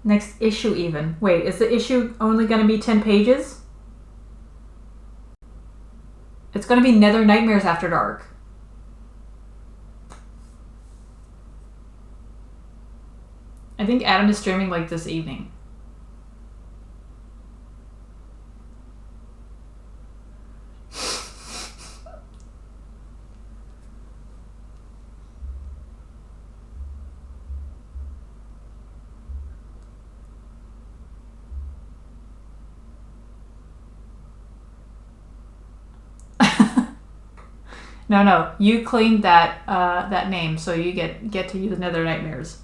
Next issue even. Wait, is the issue only going to be 10 pages? It's going to be Nether Nightmares After Dark. I think Adam is streaming like this evening. No. You claimed that name, so you get to use Nether Nightmares.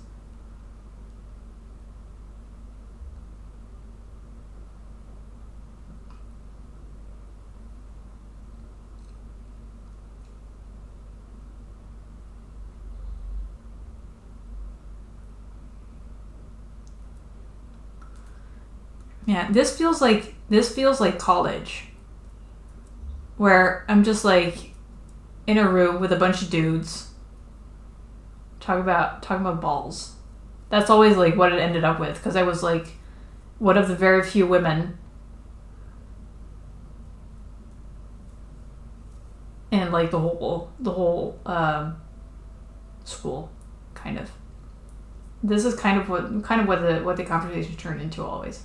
Yeah, this feels like college, where I'm just like in a room with a bunch of dudes talking about balls. That's always like what it ended up with, because I was like one of the very few women in like the whole school, kind of. This is kind of what the conversation turned into always.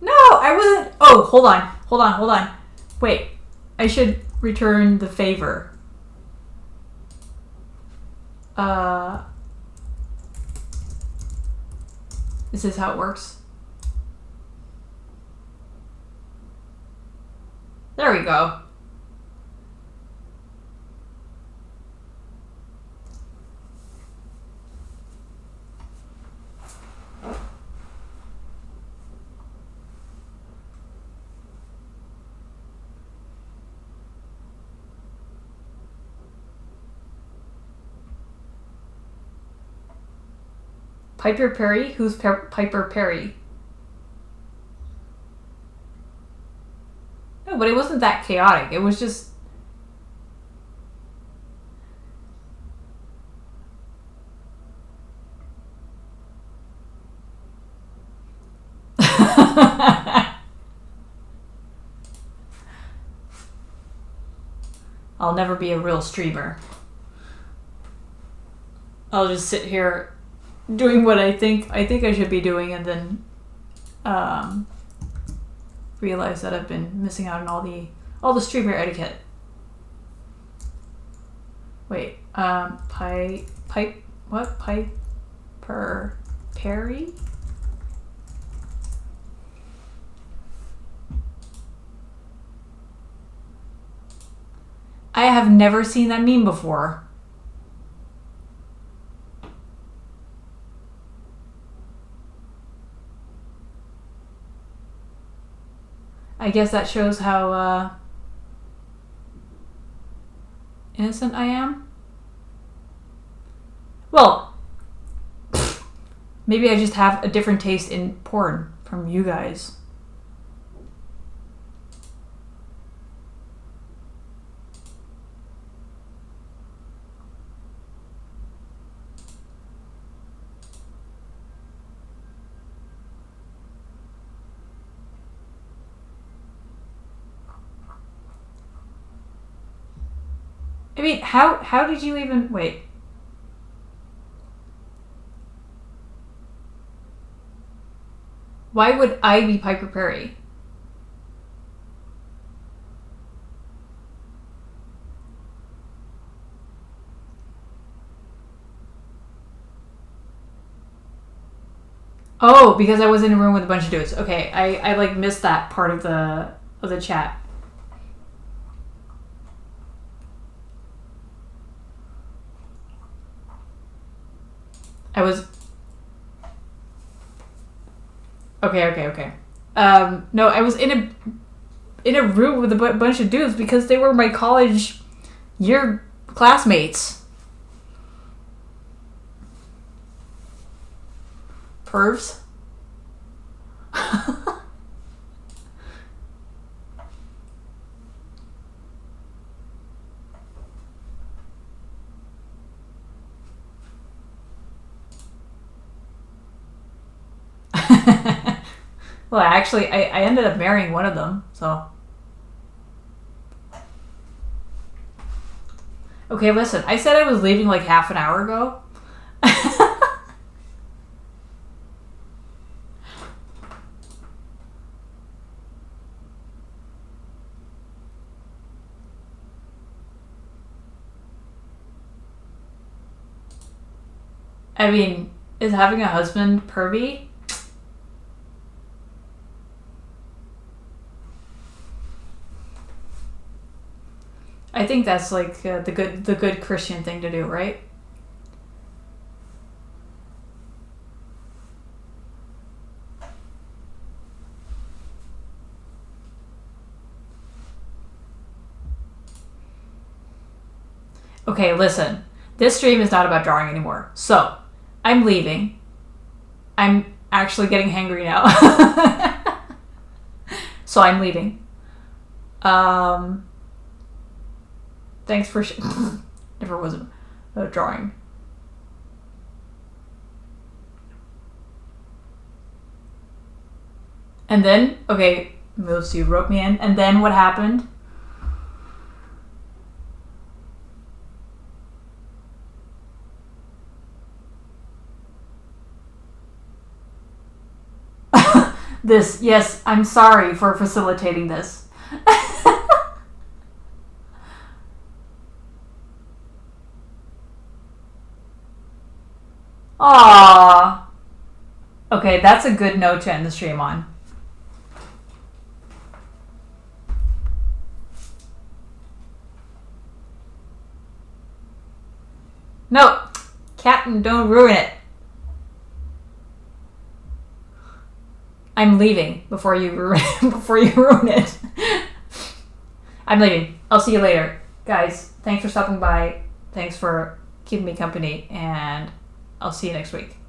No, I wasn't. Oh, hold on. Wait, I should return the favor. Is this how it works? There we go. Piper Perry? Who's Piper Perry? No, but it wasn't that chaotic. It was just... I'll never be a real streamer. I'll just sit here doing what I think I should be doing, and then realize that I've been missing out on all the streamer etiquette. Wait, Piper Perry? I have never seen that meme before. I guess that shows how innocent I am. Well, maybe I just have a different taste in porn from you guys. I mean, how did you even... Wait. Why would I be Piper Perry? Oh, because I was in a room with a bunch of dudes. Okay, I like missed that part of the chat. I was... Okay. No, I was in a room with a bunch of dudes because they were my college year classmates. Pervs. Well, actually, I ended up marrying one of them, so. Okay, listen, I said I was leaving like half an hour ago. I mean, is having a husband pervy? I think that's like the good Christian thing to do, right? Okay, listen. This stream is not about drawing anymore. So, I'm leaving. I'm actually getting hangry now. So I'm leaving. Thanks for never was a drawing. And then, okay, moves you wrote me in. And then what happened? This, yes, I'm sorry for facilitating this. Aww. Okay, that's a good note to end the stream on. No, Captain, don't ruin it. I'm leaving before you ruin it. I'm leaving. I'll see you later. Guys, thanks for stopping by. Thanks for keeping me company, and I'll see you next week.